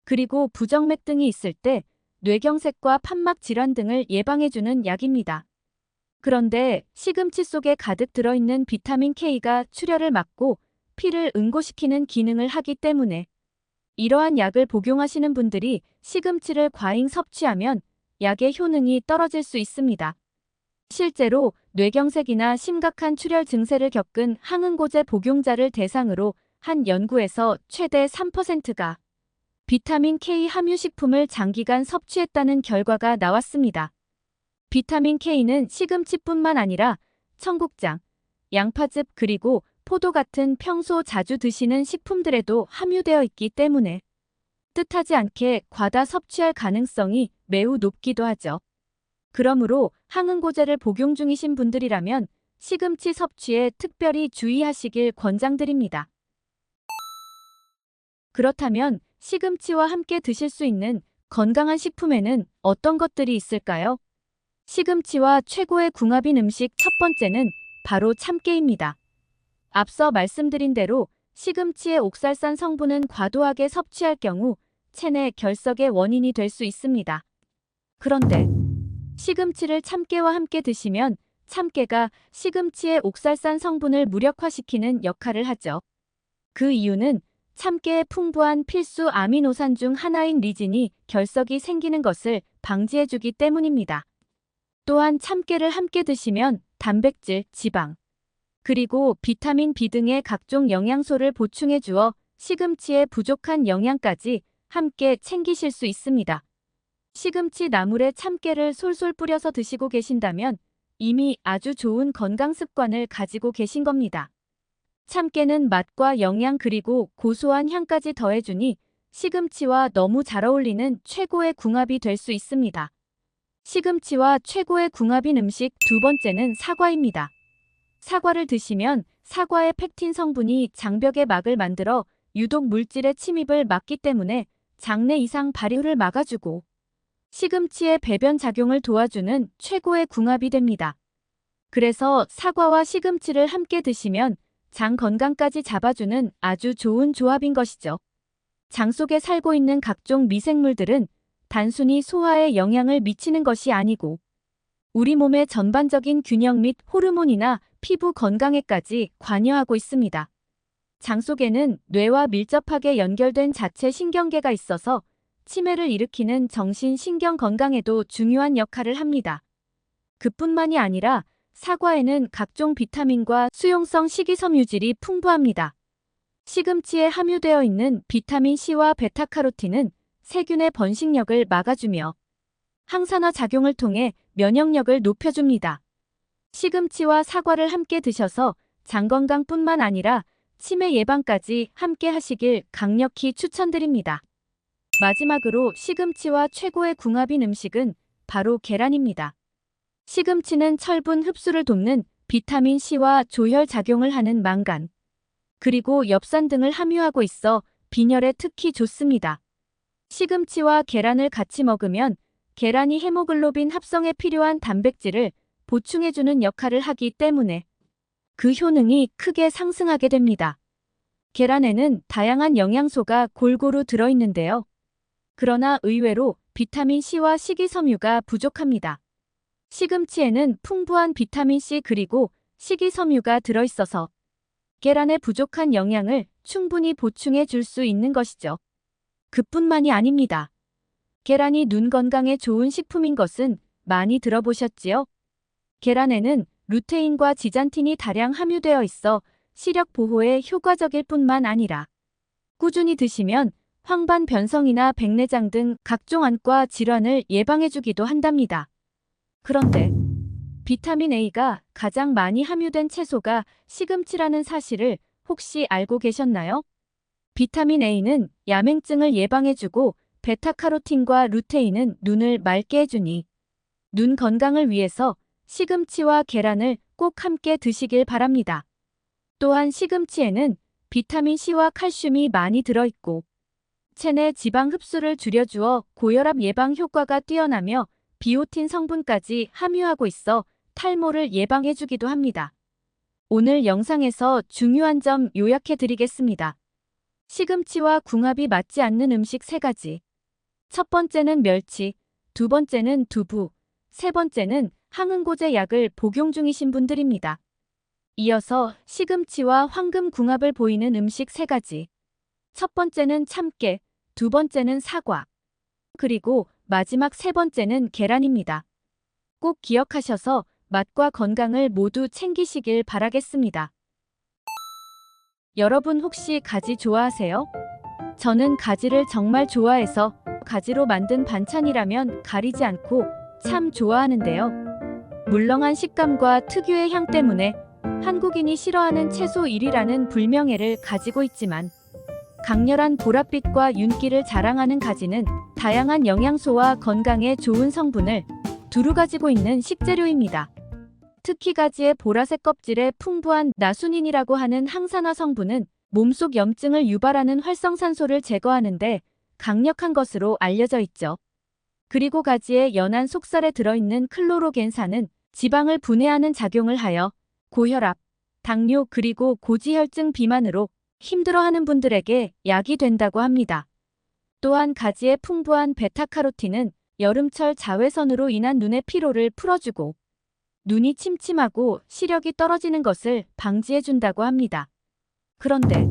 그리고 부정맥 등이 있을 때 뇌경색과 판막 질환 등을 예방해주는 약입니다. 그런데 시금치 속에 가득 들어있는 비타민 K가 출혈을 막고 피를 응고시키는 기능을 하기 때문에 이러한 약을 복용하시는 분들이 시금치를 과잉 섭취하면 약의 효능이 떨어질 수 있습니다. 실제로 뇌경색이나 심각한 출혈 증세를 겪은 항응고제 복용자를 대상으로 한 연구에서 최대 3%가 비타민 K 함유 식품을 장기간 섭취했다는 결과가 나왔습니다. 비타민 K는 시금치뿐만 아니라 청국장, 양파즙 그리고 포도 같은 평소 자주 드시는 식품들에도 함유되어 있기 때문에 뜻하지 않게 과다 섭취할 가능성이 매우 높기도 하죠. 그러므로 항응고제를 복용 중이신 분들이라면 시금치 섭취에 특별히 주의하시길 권장드립니다. 그렇다면 시금치와 함께 드실 수 있는 건강한 식품에는 어떤 것들이 있을까요? 시금치와 최고의 궁합인 음식 첫 번째는 바로 참깨입니다. 앞서 말씀드린 대로 시금치의 옥살산 성분은 과도하게 섭취할 경우 체내 결석의 원인이 될 수 있습니다. 그런데 시금치를 참깨와 함께 드시면 참깨가 시금치의 옥살산 성분을 무력화시키는 역할을 하죠. 그 이유는 참깨의 풍부한 필수 아미노산 중 하나인 리진이 결석이 생기는 것을 방지해주기 때문입니다. 또한 참깨를 함께 드시면 단백질, 지방, 그리고 비타민 B 등의 각종 영양소를 보충해 주어 시금치의 부족한 영양까지 함께 챙기실 수 있습니다. 시금치 나물에 참깨를 솔솔 뿌려서 드시고 계신다면 이미 아주 좋은 건강 습관을 가지고 계신 겁니다. 참깨는 맛과 영양 그리고 고소한 향까지 더해주니 시금치와 너무 잘 어울리는 최고의 궁합이 될 수 있습니다. 시금치와 최고의 궁합인 음식 두 번째는 사과입니다. 사과를 드시면 사과의 펙틴 성분이 장벽의 막을 만들어 유독 물질의 침입을 막기 때문에 장내 이상 발효를 막아주고 시금치의 배변 작용을 도와주는 최고의 궁합이 됩니다. 그래서 사과와 시금치를 함께 드시면 장 건강까지 잡아주는 아주 좋은 조합인 것이죠. 장 속에 살고 있는 각종 미생물들은 단순히 소화에 영향을 미치는 것이 아니고 우리 몸의 전반적인 균형 및 호르몬이나 피부 건강에까지 관여하고 있습니다. 장 속에는 뇌와 밀접하게 연결된 자체 신경계가 있어서 치매를 일으키는 정신신경 건강에도 중요한 역할을 합니다. 그뿐만이 아니라 사과에는 각종 비타민과 수용성 식이섬유질이 풍부합니다. 시금치에 함유되어 있는 비타민 C와 베타카로틴은 세균의 번식력을 막아주며 항산화 작용을 통해 면역력을 높여줍니다. 시금치와 사과를 함께 드셔서 장 건강뿐만 아니라 치매 예방까지 함께 하시길 강력히 추천드립니다. 마지막으로 시금치와 최고의 궁합인 음식은 바로 계란입니다. 시금치는 철분 흡수를 돕는 비타민 C와 조혈 작용을 하는 망간, 그리고 엽산 등을 함유하고 있어 빈혈에 특히 좋습니다. 시금치와 계란을 같이 먹으면 계란이 헤모글로빈 합성에 필요한 단백질을 보충해주는 역할을 하기 때문에 그 효능이 크게 상승하게 됩니다. 계란에는 다양한 영양소가 골고루 들어있는데요. 그러나 의외로 비타민 C와 식이섬유가 부족합니다. 시금치에는 풍부한 비타민 C 그리고 식이섬유가 들어있어서 계란의 부족한 영양을 충분히 보충해 줄 수 있는 것이죠. 그뿐만이 아닙니다. 계란이 눈 건강에 좋은 식품인 것은 많이 들어보셨지요? 계란에는 루테인과 지잔틴이 다량 함유되어 있어 시력 보호에 효과적일 뿐만 아니라 꾸준히 드시면 황반 변성이나 백내장 등 각종 안과 질환을 예방해주기도 한답니다. 그런데 비타민 A가 가장 많이 함유된 채소가 시금치라는 사실을 혹시 알고 계셨나요? 비타민 A는 야맹증을 예방해주고 베타카로틴과 루테인은 눈을 맑게 해주니 눈 건강을 위해서 시금치와 계란을 꼭 함께 드시길 바랍니다. 또한 시금치에는 비타민 C와 칼슘이 많이 들어있고 체내 지방 흡수를 줄여주어 고혈압 예방 효과가 뛰어나며 비오틴 성분까지 함유하고 있어 탈모를 예방해주기도 합니다. 오늘 영상에서 중요한 점 요약해 드리겠습니다. 시금치와 궁합이 맞지 않는 음식 3가지. 첫 번째는 멸치, 두 번째는 두부, 세 번째는 항응고제 약을 복용 중이신 분들입니다. 이어서 시금치와 황금 궁합을 보이는 음식 3가지. 첫 번째는 참깨, 두 번째는 사과, 그리고 마지막 세 번째는 계란입니다. 꼭 기억하셔서 맛과 건강을 모두 챙기시길 바라겠습니다. 여러분 혹시 가지 좋아하세요? 저는 가지를 정말 좋아해서 가지로 만든 반찬이라면 가리지 않고 참 좋아하는데요. 물렁한 식감과 특유의 향 때문에 한국인이 싫어하는 채소 1위라는 불명예를 가지고 있지만 강렬한 보랏빛과 윤기를 자랑하는 가지는 다양한 영양소와 건강에 좋은 성분을 두루 가지고 있는 식재료입니다. 특히 가지의 보라색 껍질에 풍부한 나수닌이라고 하는 항산화 성분은 몸속 염증을 유발하는 활성산소를 제거하는데 강력한 것으로 알려져 있죠. 그리고 가지의 연한 속살에 들어있는 클로로겐산은 지방을 분해하는 작용을 하여 고혈압, 당뇨 그리고 고지혈증 비만으로 힘들어하는 분들에게 약이 된다고 합니다. 또한 가지의 풍부한 베타카로틴은 여름철 자외선으로 인한 눈의 피로를 풀어주고 눈이 침침하고 시력이 떨어지는 것을 방지해준다고 합니다. 그런데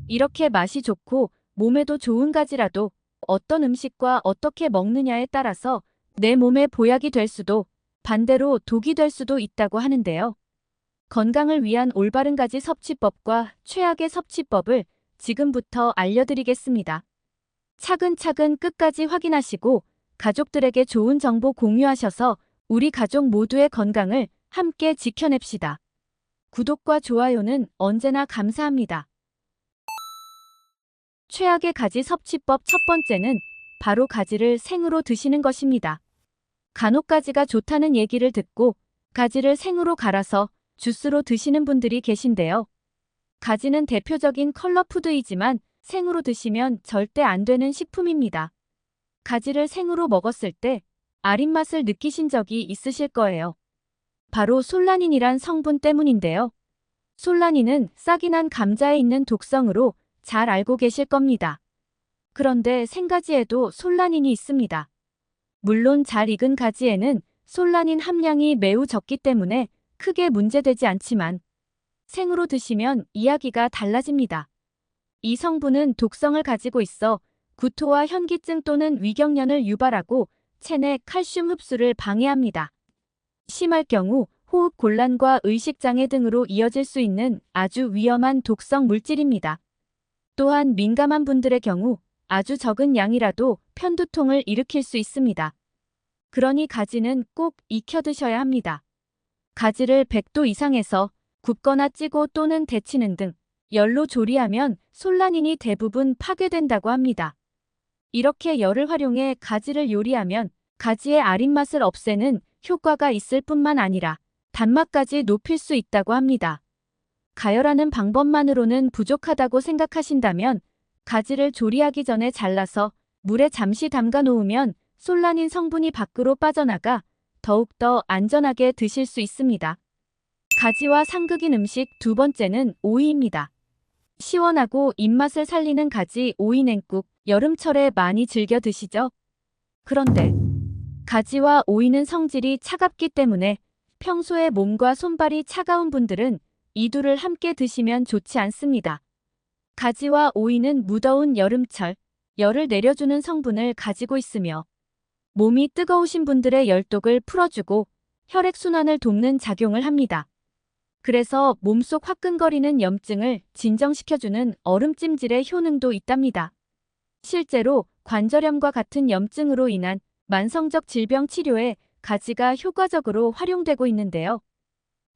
이렇게 맛이 좋고 몸에도 좋은 가지라도 어떤 음식과 어떻게 먹느냐에 따라서 내 몸에 보약이 될 수도 반대로 독이 될 수도 있다고 하는데요. 건강을 위한 올바른 가지 섭취법과 최악의 섭취법을 지금부터 알려드리겠습니다. 차근차근 끝까지 확인하시고 가족들에게 좋은 정보 공유하셔서 우리 가족 모두의 건강을 함께 지켜냅시다. 구독과 좋아요는 언제나 감사합니다. 최악의 가지 섭취법 첫 번째는 바로 가지를 생으로 드시는 것입니다. 간혹 가지가 좋다는 얘기를 듣고 가지를 생으로 갈아서 주스로 드시는 분들이 계신데요. 가지는 대표적인 컬러푸드이지만 생으로 드시면 절대 안 되는 식품입니다. 가지를 생으로 먹었을 때 아린 맛을 느끼신 적이 있으실 거예요. 바로 솔라닌이란 성분 때문인데요. 솔라닌은 싹이 난 감자에 있는 독성으로 잘 알고 계실 겁니다. 그런데 생가지에도 솔라닌이 있습니다. 물론 잘 익은 가지에는 솔라닌 함량이 매우 적기 때문에 크게 문제되지 않지만 생으로 드시면 이야기가 달라집니다. 이 성분은 독성을 가지고 있어 구토와 현기증 또는 위경련을 유발하고 체내 칼슘 흡수를 방해합니다. 심할 경우 호흡 곤란과 의식장애 등으로 이어질 수 있는 아주 위험한 독성 물질입니다. 또한 민감한 분들의 경우 아주 적은 양이라도 편두통을 일으킬 수 있습니다. 그러니 가지는 꼭 익혀 드셔야 합니다. 가지를 100도 이상에서 굽거나 찌고 또는 데치는 등 열로 조리하면 솔라닌이 대부분 파괴된다고 합니다. 이렇게 열을 활용해 가지를 요리하면 가지의 아린 맛을 없애는 효과가 있을 뿐만 아니라 단맛까지 높일 수 있다고 합니다. 가열하는 방법만으로는 부족하다고 생각하신다면 가지를 조리하기 전에 잘라서 물에 잠시 담가 놓으면 솔라닌 성분이 밖으로 빠져나가 더욱더 안전하게 드실 수 있습니다. 가지와 상극인 음식 두 번째는 오이입니다. 시원하고 입맛을 살리는 가지 오이 냉국 여름철에 많이 즐겨 드시죠? 그런데 가지와 오이는 성질이 차갑기 때문에 평소에 몸과 손발이 차가운 분들은 이 둘을 함께 드시면 좋지 않습니다. 가지와 오이는 무더운 여름철 열을 내려주는 성분을 가지고 있으며 몸이 뜨거우신 분들의 열독을 풀어주고 혈액순환을 돕는 작용을 합니다. 그래서 몸속 화끈거리는 염증을 진정시켜주는 얼음찜질의 효능도 있답니다. 실제로 관절염과 같은 염증으로 인한 만성적 질병 치료에 가지가 효과적으로 활용되고 있는데요.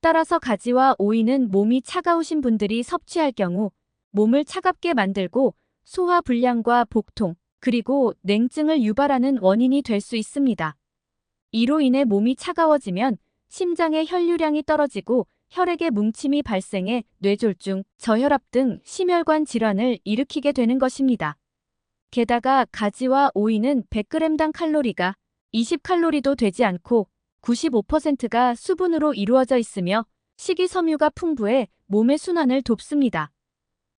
따라서 가지와 오이는 몸이 차가우신 분들이 섭취할 경우 몸을 차갑게 만들고 소화 불량과 복통, 그리고 냉증을 유발하는 원인이 될 수 있습니다. 이로 인해 몸이 차가워지면 심장의 혈류량이 떨어지고 혈액의 뭉침이 발생해 뇌졸중, 저혈압 등 심혈관 질환을 일으키게 되는 것입니다. 게다가 가지와 오이는 100g당 칼로리가 20칼로리도 되지 않고 95%가 수분으로 이루어져 있으며 식이섬유가 풍부해 몸의 순환을 돕습니다.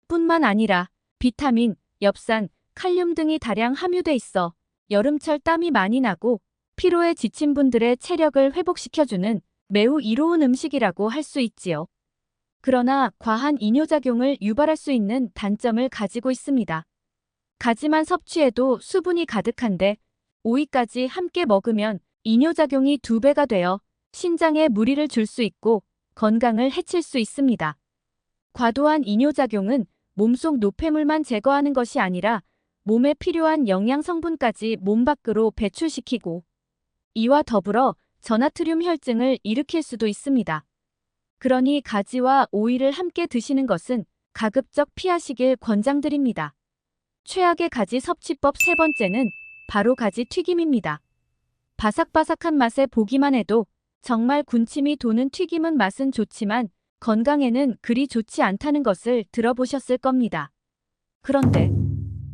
뿐만 아니라 비타민, 엽산, 칼륨 등이 다량 함유돼 있어 여름철 땀이 많이 나고 피로에 지친 분들의 체력을 회복시켜주는 매우 이로운 음식이라고 할 수 있지요. 그러나 과한 이뇨작용을 유발할 수 있는 단점을 가지고 있습니다. 가지만 섭취해도 수분이 가득한데 오이까지 함께 먹으면 이뇨작용이 2배가 되어 신장에 무리를 줄 수 있고 건강을 해칠 수 있습니다. 과도한 이뇨작용은 몸속 노폐물만 제거하는 것이 아니라 몸에 필요한 영양 성분까지 몸 밖으로 배출시키고 이와 더불어 저나트륨 혈증을 일으킬 수도 있습니다. 그러니 가지와 오이를 함께 드시는 것은 가급적 피하시길 권장드립니다. 최악의 가지 섭취법 3번째는 바로 가지 튀김입니다. 바삭바삭한 맛에 보기만 해도 정말 군침이 도는 튀김은 맛은 좋지만 건강에는 그리 좋지 않다는 것을 들어보셨을 겁니다. 그런데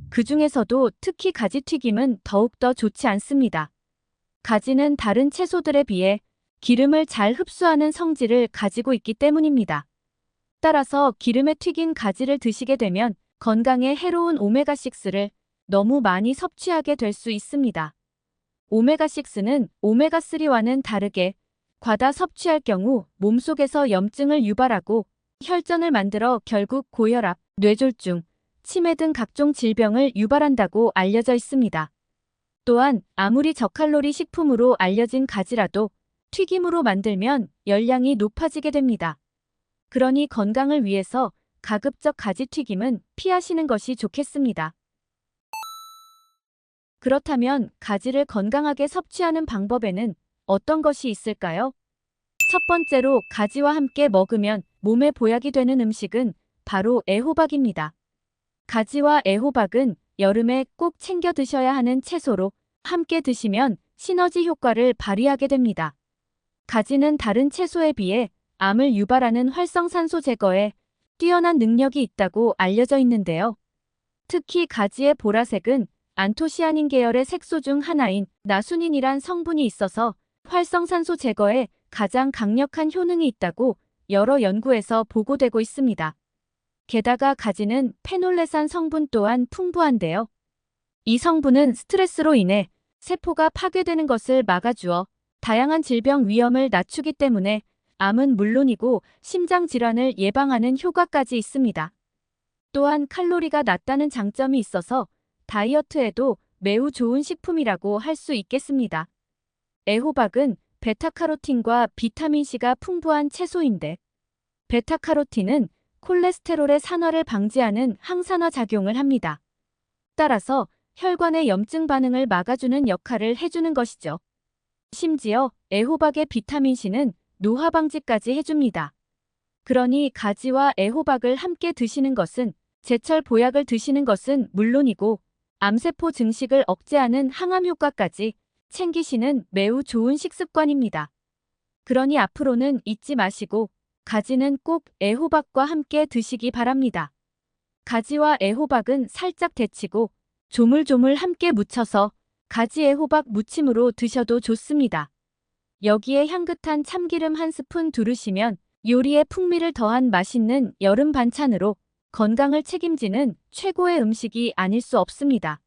그 중에서도 특히 가지 튀김은 더욱더 좋지 않습니다. 가지는 다른 채소들에 비해 기름을 잘 흡수하는 성질을 가지고 있기 때문입니다. 따라서 기름에 튀긴 가지를 드시게 되면 건강에 해로운 오메가6를 너무 많이 섭취하게 될 수 있습니다. 오메가6는 오메가3와는 다르게 과다 섭취할 경우 몸속에서 염증을 유발하고 혈전을 만들어 결국 고혈압, 뇌졸중, 치매 등 각종 질병을 유발한다고 알려져 있습니다. 또한 아무리 저칼로리 식품으로 알려진 가지라도 튀김으로 만들면 열량이 높아지게 됩니다. 그러니 건강을 위해서 가급적 가지 튀김은 피하시는 것이 좋겠습니다. 그렇다면 가지를 건강하게 섭취하는 방법에는 어떤 것이 있을까요? 첫 번째로 가지와 함께 먹으면 몸에 보약이 되는 음식은 바로 애호박입니다. 가지와 애호박은 여름에 꼭 챙겨 드셔야 하는 채소로 함께 드시면 시너지 효과를 발휘하게 됩니다. 가지는 다른 채소에 비해 암을 유발하는 활성산소 제거에 뛰어난 능력이 있다고 알려져 있는데요. 특히 가지의 보라색은 안토시아닌 계열의 색소 중 하나인 나수닌이란 성분이 있어서 활성산소 제거에 가장 강력한 효능이 있다고 여러 연구에서 보고되고 있습니다. 게다가 가지는 페놀레산 성분 또한 풍부한데요. 이 성분은 스트레스로 인해 세포가 파괴되는 것을 막아주어 다양한 질병 위험을 낮추기 때문에 암은 물론이고 심장 질환을 예방하는 효과까지 있습니다. 또한 칼로리가 낮다는 장점이 있어서 다이어트에도 매우 좋은 식품이라고 할 수 있겠습니다. 애호박은 베타카로틴과 비타민C가 풍부한 채소인데 베타카로틴은 콜레스테롤의 산화를 방지하는 항산화 작용을 합니다. 따라서 혈관의 염증 반응을 막아주는 역할을 해주는 것이죠. 심지어 애호박의 비타민C는 노화 방지까지 해줍니다. 그러니 가지와 애호박을 함께 드시는 것은 제철 보약을 드시는 것은 물론이고 암세포 증식을 억제하는 항암 효과까지 챙기시는 매우 좋은 식습관입니다. 그러니 앞으로는 잊지 마시고 가지는 꼭 애호박과 함께 드시기 바랍니다. 가지와 애호박은 살짝 데치고 조물조물 함께 무쳐서 가지 애호박 무침으로 드셔도 좋습니다. 여기에 향긋한 참기름 한 스푼 두르시면 요리에 풍미를 더한 맛있는 여름 반찬으로 건강을 책임지는 최고의 음식이 아닐 수 없습니다.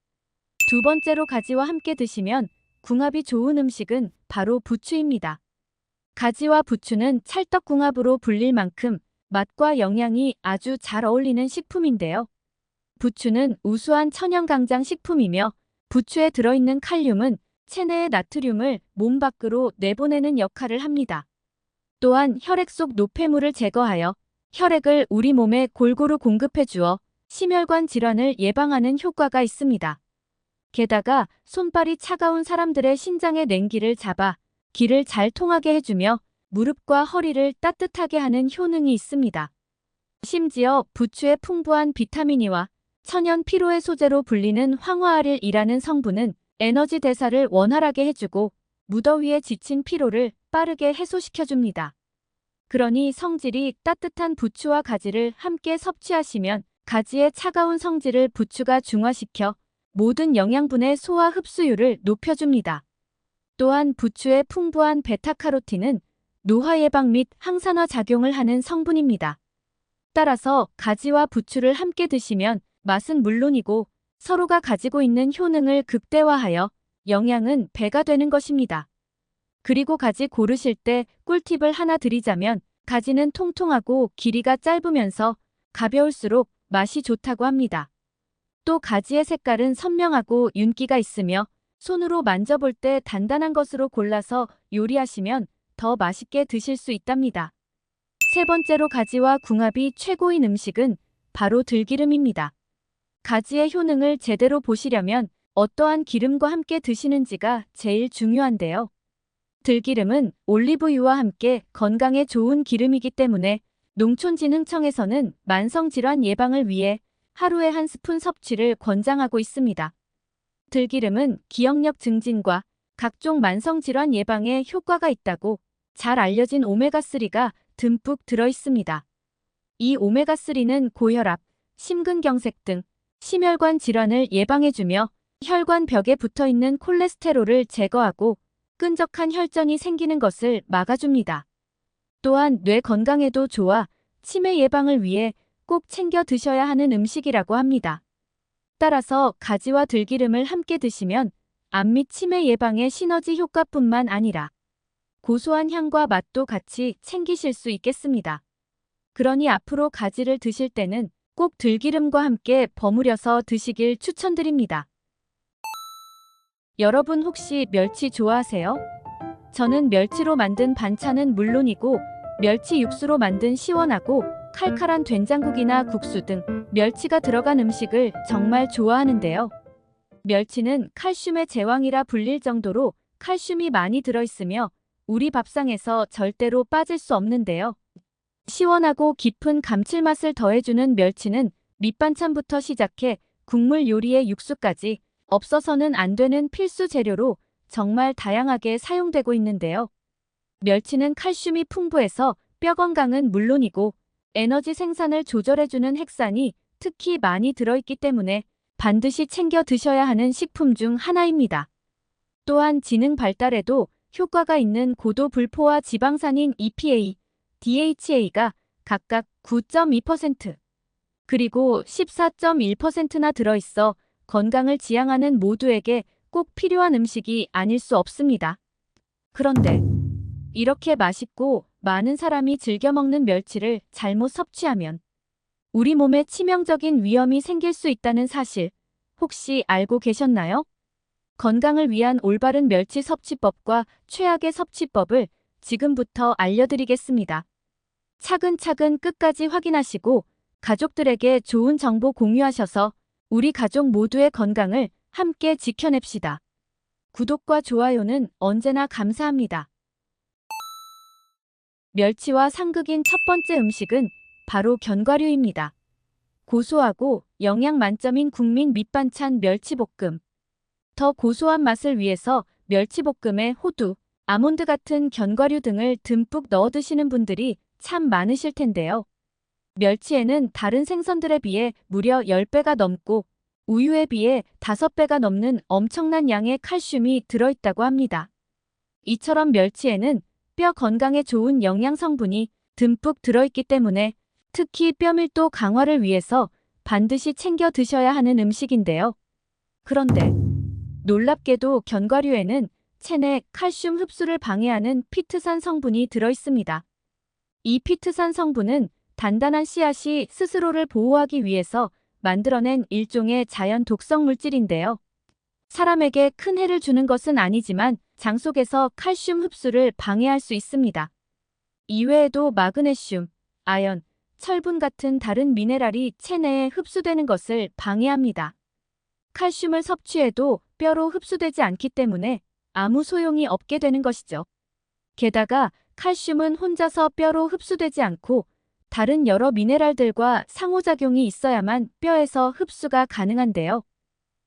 두 번째로 가지와 함께 드시면 궁합이 좋은 음식은 바로 부추입니다. 가지와 부추는 찰떡궁합으로 불릴 만큼 맛과 영양이 아주 잘 어울리는 식품인데요. 부추는 우수한 천연강장 식품이며 부추에 들어있는 칼륨은 체내의 나트륨을 몸 밖으로 내보내는 역할을 합니다. 또한 혈액 속 노폐물을 제거하여 혈액을 우리 몸에 골고루 공급해 주어 심혈관 질환을 예방하는 효과가 있습니다. 게다가 손발이 차가운 사람들의 신장의 냉기를 잡아 기를 잘 통하게 해주며 무릎과 허리를 따뜻하게 하는 효능이 있습니다. 심지어 부추의 풍부한 비타민이와 천연 피로의 소재로 불리는 황화알이라는 성분은 에너지 대사를 원활하게 해주고 무더위에 지친 피로를 빠르게 해소시켜줍니다. 그러니 성질이 따뜻한 부추와 가지를 함께 섭취하시면 가지의 차가운 성질을 부추가 중화시켜 모든 영양분의 소화 흡수율을 높여줍니다. 또한 부추의 풍부한 베타카로틴은 노화 예방 및 항산화 작용을 하는 성분입니다. 따라서 가지와 부추를 함께 드시면 맛은 물론이고 서로가 가지고 있는 효능을 극대화하여 영양은 배가 되는 것입니다. 그리고 가지 고르실 때 꿀팁을 하나 드리자면 가지는 통통하고 길이가 짧으면서 가벼울수록 맛이 좋다고 합니다. 또 가지의 색깔은 선명하고 윤기가 있으며 손으로 만져볼 때 단단한 것으로 골라서 요리하시면 더 맛있게 드실 수 있답니다. 세 번째로 가지와 궁합이 최고인 음식은 바로 들기름입니다. 가지의 효능을 제대로 보시려면 어떠한 기름과 함께 드시는지가 제일 중요한데요. 들기름은 올리브유와 함께 건강에 좋은 기름이기 때문에 농촌진흥청에서는 만성질환 예방을 위해 하루에 한 스푼 섭취를 권장하고 있습니다. 들기름은 기억력 증진과 각종 만성질환 예방에 효과가 있다고 잘 알려진 오메가3가 듬뿍 들어있습니다. 이 오메가3는 고혈압, 심근경색 등 심혈관 질환을 예방해주며 혈관벽에 붙어있는 콜레스테롤을 제거하고 끈적한 혈전이 생기는 것을 막아줍니다. 또한 뇌 건강에도 좋아 치매 예방을 위해 꼭 챙겨 드셔야 하는 음식이라고 합니다. 따라서 가지와 들기름을 함께 드시면 암 및 치매 예방의 시너지 효과뿐만 아니라 고소한 향과 맛도 같이 챙기실 수 있겠습니다. 그러니 앞으로 가지를 드실 때는 꼭 들기름과 함께 버무려서 드시길 추천드립니다. 여러분 혹시 멸치 좋아하세요? 저는 멸치로 만든 반찬은 물론이고 멸치 육수로 만든 시원하고 칼칼한 된장국이나 국수 등 멸치가 들어간 음식을 정말 좋아하는데요. 멸치는 칼슘의 제왕이라 불릴 정도로 칼슘이 많이 들어있으며 우리 밥상에서 절대로 빠질 수 없는데요. 시원하고 깊은 감칠맛을 더해주는 멸치는 밑반찬부터 시작해 국물 요리의 육수까지 없어서는 안 되는 필수 재료로 정말 다양하게 사용되고 있는데요. 멸치는 칼슘이 풍부해서 뼈 건강은 물론이고 에너지 생산을 조절해주는 핵산이 특히 많이 들어있기 때문에 반드시 챙겨 드셔야 하는 식품 중 하나입니다. 또한 지능 발달에도 효과가 있는 고도 불포화 지방산인 EPA, DHA가 각각 9.2% 그리고 14.1%나 들어있어 건강을 지향하는 모두에게 꼭 필요한 음식이 아닐 수 없습니다. 그런데 이렇게 맛있고 많은 사람이 즐겨 먹는 멸치를 잘못 섭취하면 우리 몸에 치명적인 위험이 생길 수 있다는 사실 혹시 알고 계셨나요? 건강을 위한 올바른 멸치 섭취법과 최악의 섭취법을 지금부터 알려드리겠습니다. 차근차근 끝까지 확인하시고 가족들에게 좋은 정보 공유하셔서 우리 가족 모두의 건강을 함께 지켜냅시다. 구독과 좋아요는 언제나 감사합니다. 멸치와 상극인 첫 번째 음식은 바로 견과류입니다. 고소하고 영양 만점인 국민 밑반찬 멸치볶음. 더 고소한 맛을 위해서 멸치볶음에 호두, 아몬드 같은 견과류 등을 듬뿍 넣어 드시는 분들이 참 많으실 텐데요. 멸치에는 다른 생선들에 비해 무려 10배가 넘고 우유에 비해 5배가 넘는 엄청난 양의 칼슘이 들어있다고 합니다. 이처럼 멸치에는 뼈 건강에 좋은 영양 성분이 듬뿍 들어있기 때문에 특히 뼈밀도 강화를 위해서 반드시 챙겨 드셔야 하는 음식인데요. 그런데 놀랍게도 견과류에는 체내 칼슘 흡수를 방해하는 피트산 성분이 들어있습니다. 이 피트산 성분은 단단한 씨앗이 스스로를 보호하기 위해서 만들어낸 일종의 자연 독성 물질인데요. 사람에게 큰 해를 주는 것은 아니지만 장 속에서 칼슘 흡수를 방해할 수 있습니다. 이외에도 마그네슘, 아연, 철분 같은 다른 미네랄이 체내에 흡수되는 것을 방해합니다. 칼슘을 섭취해도 뼈로 흡수되지 않기 때문에 아무 소용이 없게 되는 것이죠. 게다가 칼슘은 혼자서 뼈로 흡수되지 않고 다른 여러 미네랄들과 상호작용이 있어야만 뼈에서 흡수가 가능한데요.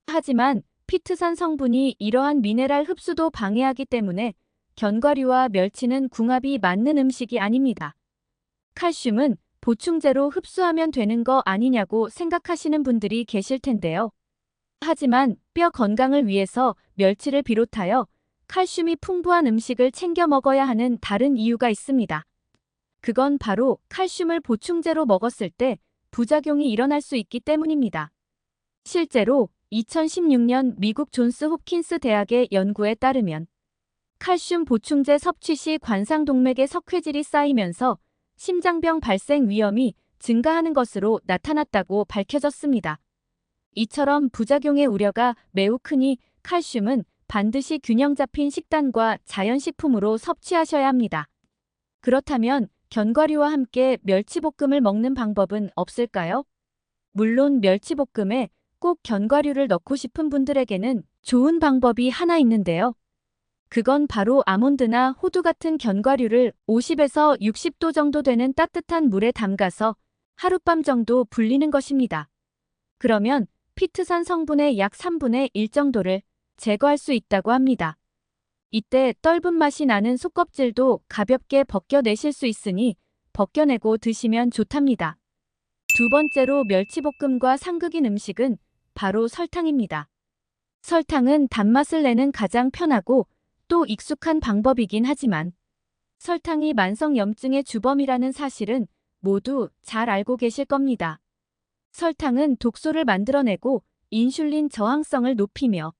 하지만 피트산 성분이 이러한 미네랄 흡수도 방해하기 때문에 견과류와 멸치는 궁합이 맞는 음식이 아닙니다. 칼슘은 보충제로 흡수하면 되는 거 아니냐고 생각하시는 분들이 계실 텐데요. 하지만 뼈 건강을 위해서 멸치를 비롯하여 칼슘이 풍부한 음식을 챙겨 먹어야 하는 다른 이유가 있습니다. 그건 바로 칼슘을 보충제로 먹었을 때 부작용이 일어날 수 있기 때문입니다. 실제로 2016년 미국 존스 홉킨스 대학의 연구에 따르면 칼슘 보충제 섭취 시 관상동맥의 석회질이 쌓이면서 심장병 발생 위험이 증가하는 것으로 나타났다고 밝혀졌습니다. 이처럼 부작용의 우려가 매우 크니 칼슘은 반드시 균형 잡힌 식단과 자연식품으로 섭취하셔야 합니다. 그렇다면 견과류와 함께 멸치볶음을 먹는 방법은 없을까요? 물론 멸치볶음에 꼭 견과류를 넣고 싶은 분들에게는 좋은 방법이 하나 있는데요. 그건 바로 아몬드나 호두 같은 견과류를 50에서 60도 정도 되는 따뜻한 물에 담가서 하룻밤 정도 불리는 것입니다. 그러면 피트산 성분의 약 3분의 1 정도를 제거할 수 있다고 합니다. 이때 떫은 맛이 나는 속껍질도 가볍게 벗겨내실 수 있으니 벗겨내고 드시면 좋답니다. 두 번째로 멸치볶음과 상극인 음식은 바로 설탕입니다. 설탕은 단맛을 내는 가장 편하고 또 익숙한 방법이긴 하지만 설탕이 만성염증의 주범이라는 사실은 모두 잘 알고 계실 겁니다. 설탕은 독소를 만들어내고 인슐린 저항성을 높이며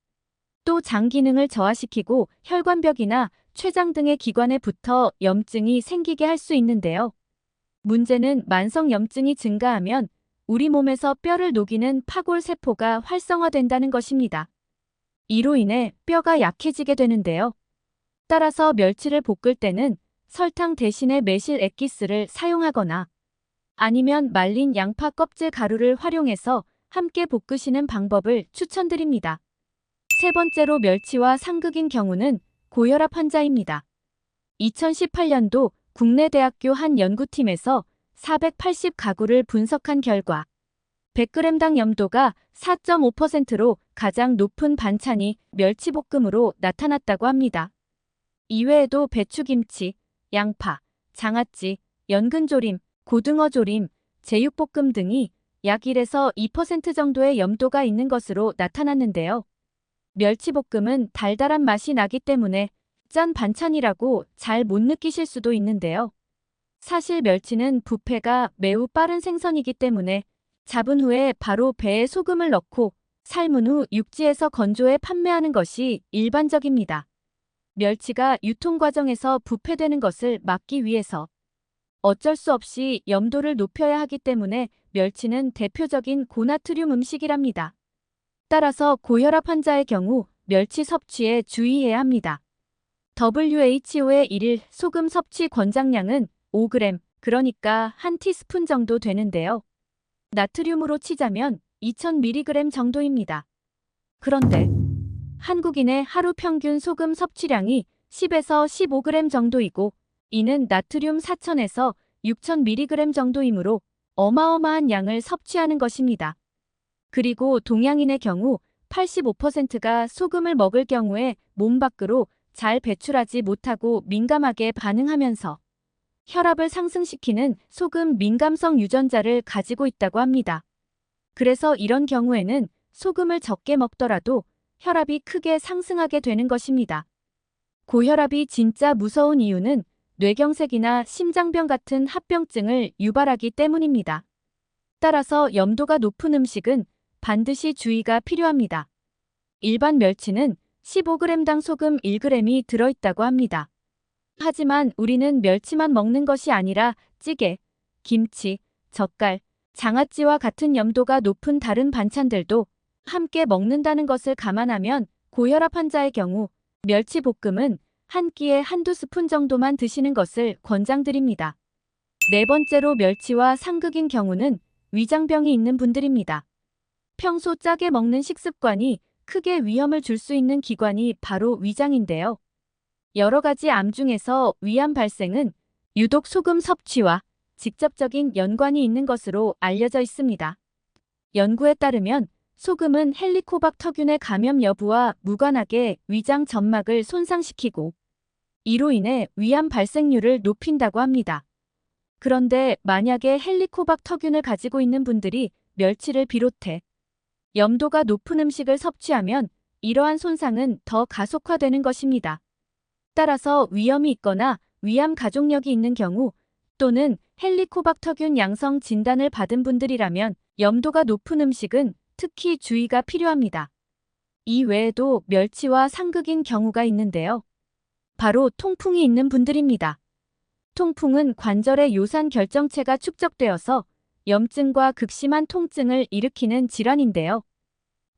또 장 기능을 저하시키고 혈관벽이나 췌장 등의 기관에 붙어 염증이 생기게 할 수 있는데요. 문제는 만성염증이 증가하면 우리 몸에서 뼈를 녹이는 파골세포가 활성화된다는 것입니다. 이로 인해 뼈가 약해지게 되는데요. 따라서 멸치를 볶을 때는 설탕 대신에 매실 액기스를 사용하거나 아니면 말린 양파 껍질 가루를 활용해서 함께 볶으시는 방법을 추천드립니다. 세 번째로 멸치와 상극인 경우는 고혈압 환자입니다. 2018년도 국내 대학교 한 연구팀에서 480가구를 분석한 결과 100g당 염도가 4.5%로 가장 높은 반찬이 멸치볶음으로 나타났다고 합니다. 이외에도 배추김치, 양파, 장아찌, 연근조림, 고등어조림, 제육볶음 등이 약 1에서 2% 정도의 염도가 있는 것으로 나타났는데요. 멸치볶음은 달달한 맛이 나기 때문에 짠 반찬이라고 잘 못 느끼실 수도 있는데요. 사실 멸치는 부패가 매우 빠른 생선이기 때문에 잡은 후에 바로 배에 소금을 넣고 삶은 후 육지에서 건조해 판매하는 것이 일반적입니다. 멸치가 유통 과정에서 부패되는 것을 막기 위해서 어쩔 수 없이 염도를 높여야 하기 때문에 멸치는 대표적인 고나트륨 음식이랍니다. 따라서 고혈압 환자의 경우 멸치 섭취에 주의해야 합니다. WHO의 1일 소금 섭취 권장량은 5g, 그러니까 한 티스푼 정도 되는데요. 나트륨으로 치자면 2000mg 정도입니다. 그런데 한국인의 하루 평균 소금 섭취량이 10에서 15g 정도이고 이는 나트륨 4000에서 6000mg 정도이므로 어마어마한 양을 섭취하는 것입니다. 그리고 동양인의 경우 85%가 소금을 먹을 경우에 몸 밖으로 잘 배출하지 못하고 민감하게 반응하면서 혈압을 상승시키는 소금 민감성 유전자를 가지고 있다고 합니다. 그래서 이런 경우에는 소금을 적게 먹더라도 혈압이 크게 상승하게 되는 것입니다. 고혈압이 진짜 무서운 이유는 뇌경색이나 심장병 같은 합병증을 유발하기 때문입니다. 따라서 염도가 높은 음식은 반드시 주의가 필요합니다. 일반 멸치는 15g당 소금 1g이 들어있다고 합니다. 하지만 우리는 멸치만 먹는 것이 아니라 찌개, 김치, 젓갈, 장아찌와 같은 염도가 높은 다른 반찬들도 함께 먹는다는 것을 감안하면 고혈압 환자의 경우 멸치볶음은 한 끼에 한두 스푼 정도만 드시는 것을 권장드립니다. 네 번째로 멸치와 상극인 경우는 위장병이 있는 분들입니다. 평소 짜게 먹는 식습관이 크게 위험을 줄 수 있는 기관이 바로 위장인데요. 여러 가지 암 중에서 위암 발생은 유독 소금 섭취와 직접적인 연관이 있는 것으로 알려져 있습니다. 연구에 따르면 소금은 헬리코박터균의 감염 여부와 무관하게 위장 점막을 손상시키고 이로 인해 위암 발생률을 높인다고 합니다. 그런데 만약에 헬리코박터균을 가지고 있는 분들이 멸치를 비롯해 염도가 높은 음식을 섭취하면 이러한 손상은 더 가속화되는 것입니다. 따라서 위염이 있거나 위암 가족력이 있는 경우 또는 헬리코박터균 양성 진단을 받은 분들이라면 염도가 높은 음식은 특히 주의가 필요합니다. 이 외에도 멸치와 상극인 경우가 있는데요. 바로 통풍이 있는 분들입니다. 통풍은 관절의 요산 결정체가 축적되어서 염증과 극심한 통증을 일으키는 질환인데요.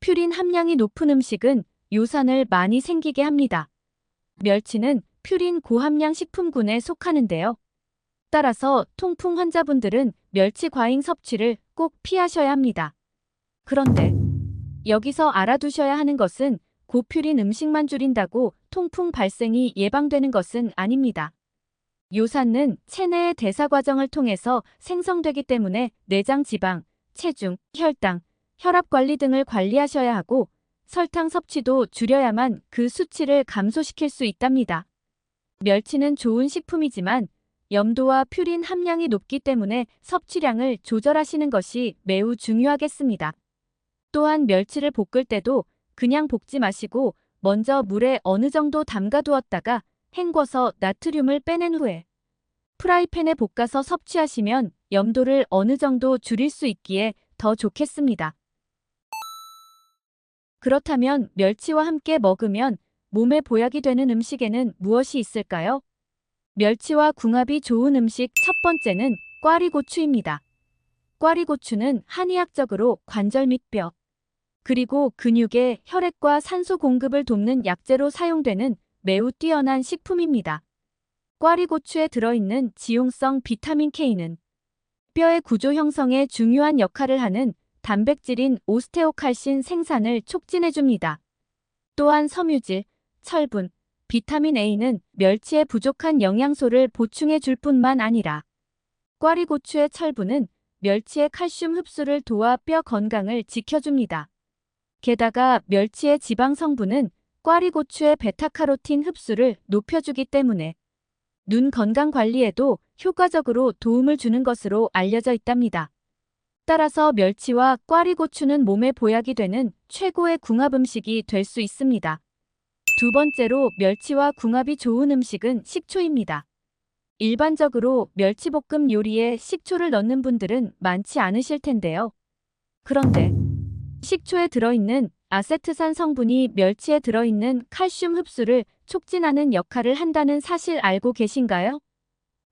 퓨린 함량이 높은 음식은 요산을 많이 생기게 합니다. 멸치는 퓨린 고함량 식품군에 속하는데요. 따라서 통풍 환자분들은 멸치 과잉 섭취를 꼭 피하셔야 합니다. 그런데 여기서 알아두셔야 하는 것은 고퓨린 음식만 줄인다고 통풍 발생이 예방되는 것은 아닙니다. 요산은 체내의 대사 과정을 통해서 생성되기 때문에 내장 지방, 체중, 혈당, 혈압 관리 등을 관리하셔야 하고 설탕 섭취도 줄여야만 그 수치를 감소시킬 수 있답니다. 멸치는 좋은 식품이지만 염도와 퓨린 함량이 높기 때문에 섭취량을 조절하시는 것이 매우 중요하겠습니다. 또한 멸치를 볶을 때도 그냥 볶지 마시고 먼저 물에 어느 정도 담가두었다가 헹궈서 나트륨을 빼낸 후에 프라이팬에 볶아서 섭취하시면 염도를 어느 정도 줄일 수 있기에 더 좋겠습니다. 그렇다면 멸치와 함께 먹으면 몸에 보약이 되는 음식에는 무엇이 있을까요? 멸치와 궁합이 좋은 음식 첫 번째는 꽈리고추입니다. 꽈리고추는 한의학적으로 관절 및 뼈, 그리고 근육의 혈액과 산소 공급을 돕는 약재로 사용되는 매우 뛰어난 식품입니다. 꽈리고추에 들어있는 지용성 비타민 K는 뼈의 구조 형성에 중요한 역할을 하는 단백질인 오스테오칼신 생산을 촉진해줍니다. 또한 섬유질, 철분, 비타민 A는 멸치에 부족한 영양소를 보충해 줄 뿐만 아니라 꽈리고추의 철분은 멸치의 칼슘 흡수를 도와 뼈 건강을 지켜줍니다. 게다가 멸치의 지방 성분은 꽈리고추의 베타카로틴 흡수를 높여주기 때문에 눈 건강 관리에도 효과적으로 도움을 주는 것으로 알려져 있답니다. 따라서 멸치와 꽈리고추는 몸에 보약이 되는 최고의 궁합 음식이 될 수 있습니다. 두 번째로 멸치와 궁합이 좋은 음식은 식초입니다. 일반적으로 멸치볶음 요리에 식초를 넣는 분들은 많지 않으실 텐데요. 그런데 식초에 들어있는 아세트산 성분이 멸치에 들어있는 칼슘 흡수를 촉진하는 역할을 한다는 사실 알고 계신가요?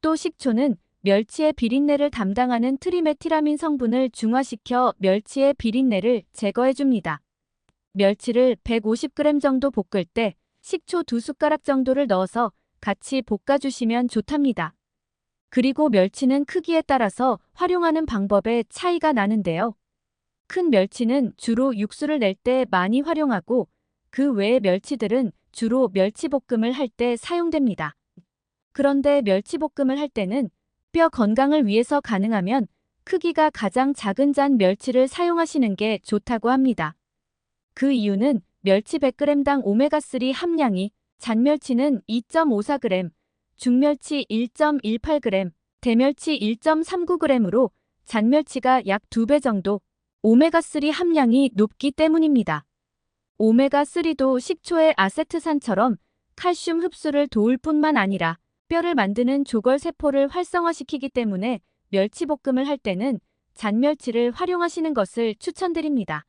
또 식초는 멸치의 비린내를 담당하는 트리메티라민 성분을 중화시켜 멸치의 비린내를 제거해줍니다. 멸치를 150g 정도 볶을 때 식초 2숟가락 정도를 넣어서 같이 볶아주시면 좋답니다. 그리고 멸치는 크기에 따라서 활용하는 방법에 차이가 나는데요. 큰 멸치는 주로 육수를 낼 때 많이 활용하고 그 외의 멸치들은 주로 멸치볶음을 할 때 사용됩니다. 그런데 멸치볶음을 할 때는 뼈 건강을 위해서 가능하면 크기가 가장 작은 잔 멸치를 사용하시는 게 좋다고 합니다. 그 이유는 멸치 100g당 오메가3 함량이 잔멸치는 2.54g, 중멸치 1.18g, 대멸치 1.39g으로 잔멸치가 약 2배 정도 오메가3 함량이 높기 때문입니다. 오메가3도 식초의 아세트산처럼 칼슘 흡수를 도울 뿐만 아니라 뼈를 만드는 조걸세포를 활성화시키기 때문에 멸치볶음을 할 때는 잔멸치를 활용하시는 것을 추천드립니다.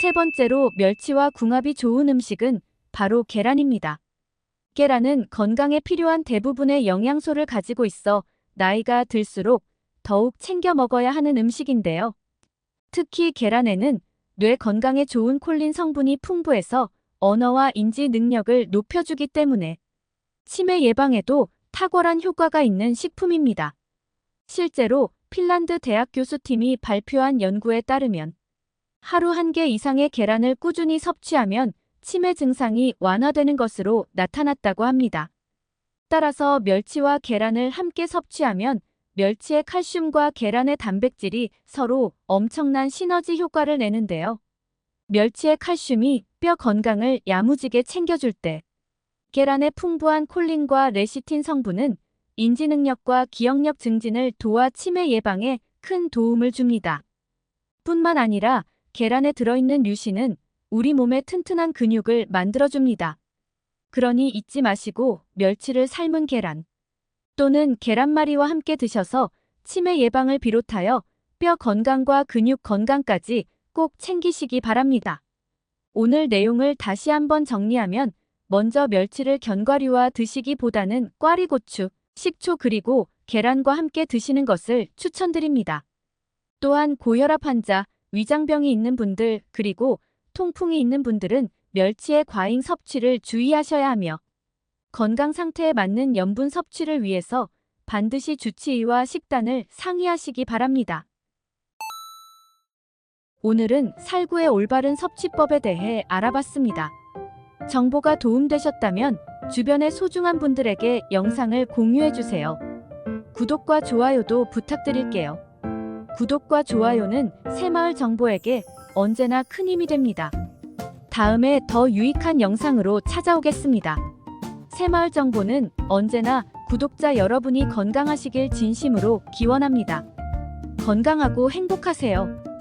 세 번째로 멸치와 궁합이 좋은 음식은 바로 계란입니다. 계란은 건강에 필요한 대부분의 영양소를 가지고 있어 나이가 들수록 더욱 챙겨 먹어야 하는 음식인데요. 특히 계란에는 뇌 건강에 좋은 콜린 성분이 풍부해서 언어와 인지 능력을 높여주기 때문에 치매 예방에도 탁월한 효과가 있는 식품입니다. 실제로 핀란드 대학 교수팀이 발표한 연구에 따르면 하루 1개 이상의 계란을 꾸준히 섭취하면 치매 증상이 완화되는 것으로 나타났다고 합니다. 따라서 멸치와 계란을 함께 섭취하면 멸치의 칼슘과 계란의 단백질이 서로 엄청난 시너지 효과를 내는데요. 멸치의 칼슘이 뼈 건강을 야무지게 챙겨줄 때, 계란의 풍부한 콜린과 레시틴 성분은 인지 능력과 기억력 증진을 도와 치매 예방에 큰 도움을 줍니다. 뿐만 아니라 계란에 들어있는 류신은 우리 몸의 튼튼한 근육을 만들어줍니다. 그러니 잊지 마시고 멸치를 삶은 계란 또는 계란말이와 함께 드셔서 치매 예방을 비롯하여 뼈 건강과 근육 건강까지 꼭 챙기시기 바랍니다. 오늘 내용을 다시 한번 정리하면 먼저 멸치를 견과류와 드시기보다는 꽈리고추, 식초 그리고 계란과 함께 드시는 것을 추천드립니다. 또한 고혈압 환자, 위장병이 있는 분들 그리고 통풍이 있는 분들은 멸치의 과잉 섭취를 주의하셔야 하며 건강 상태에 맞는 염분 섭취를 위해서 반드시 주치의와 식단을 상의하시기 바랍니다. 오늘은 살구의 올바른 섭취법에 대해 알아봤습니다. 정보가 도움되셨다면 주변의 소중한 분들에게 영상을 공유해주세요. 구독과 좋아요도 부탁드릴게요. 구독과 좋아요는 새마을 정보에게 언제나 큰 힘이 됩니다. 다음에 더 유익한 영상으로 찾아오겠습니다. 새마을 정보는 언제나 구독자 여러분이 건강하시길 진심으로 기원합니다. 건강하고 행복하세요.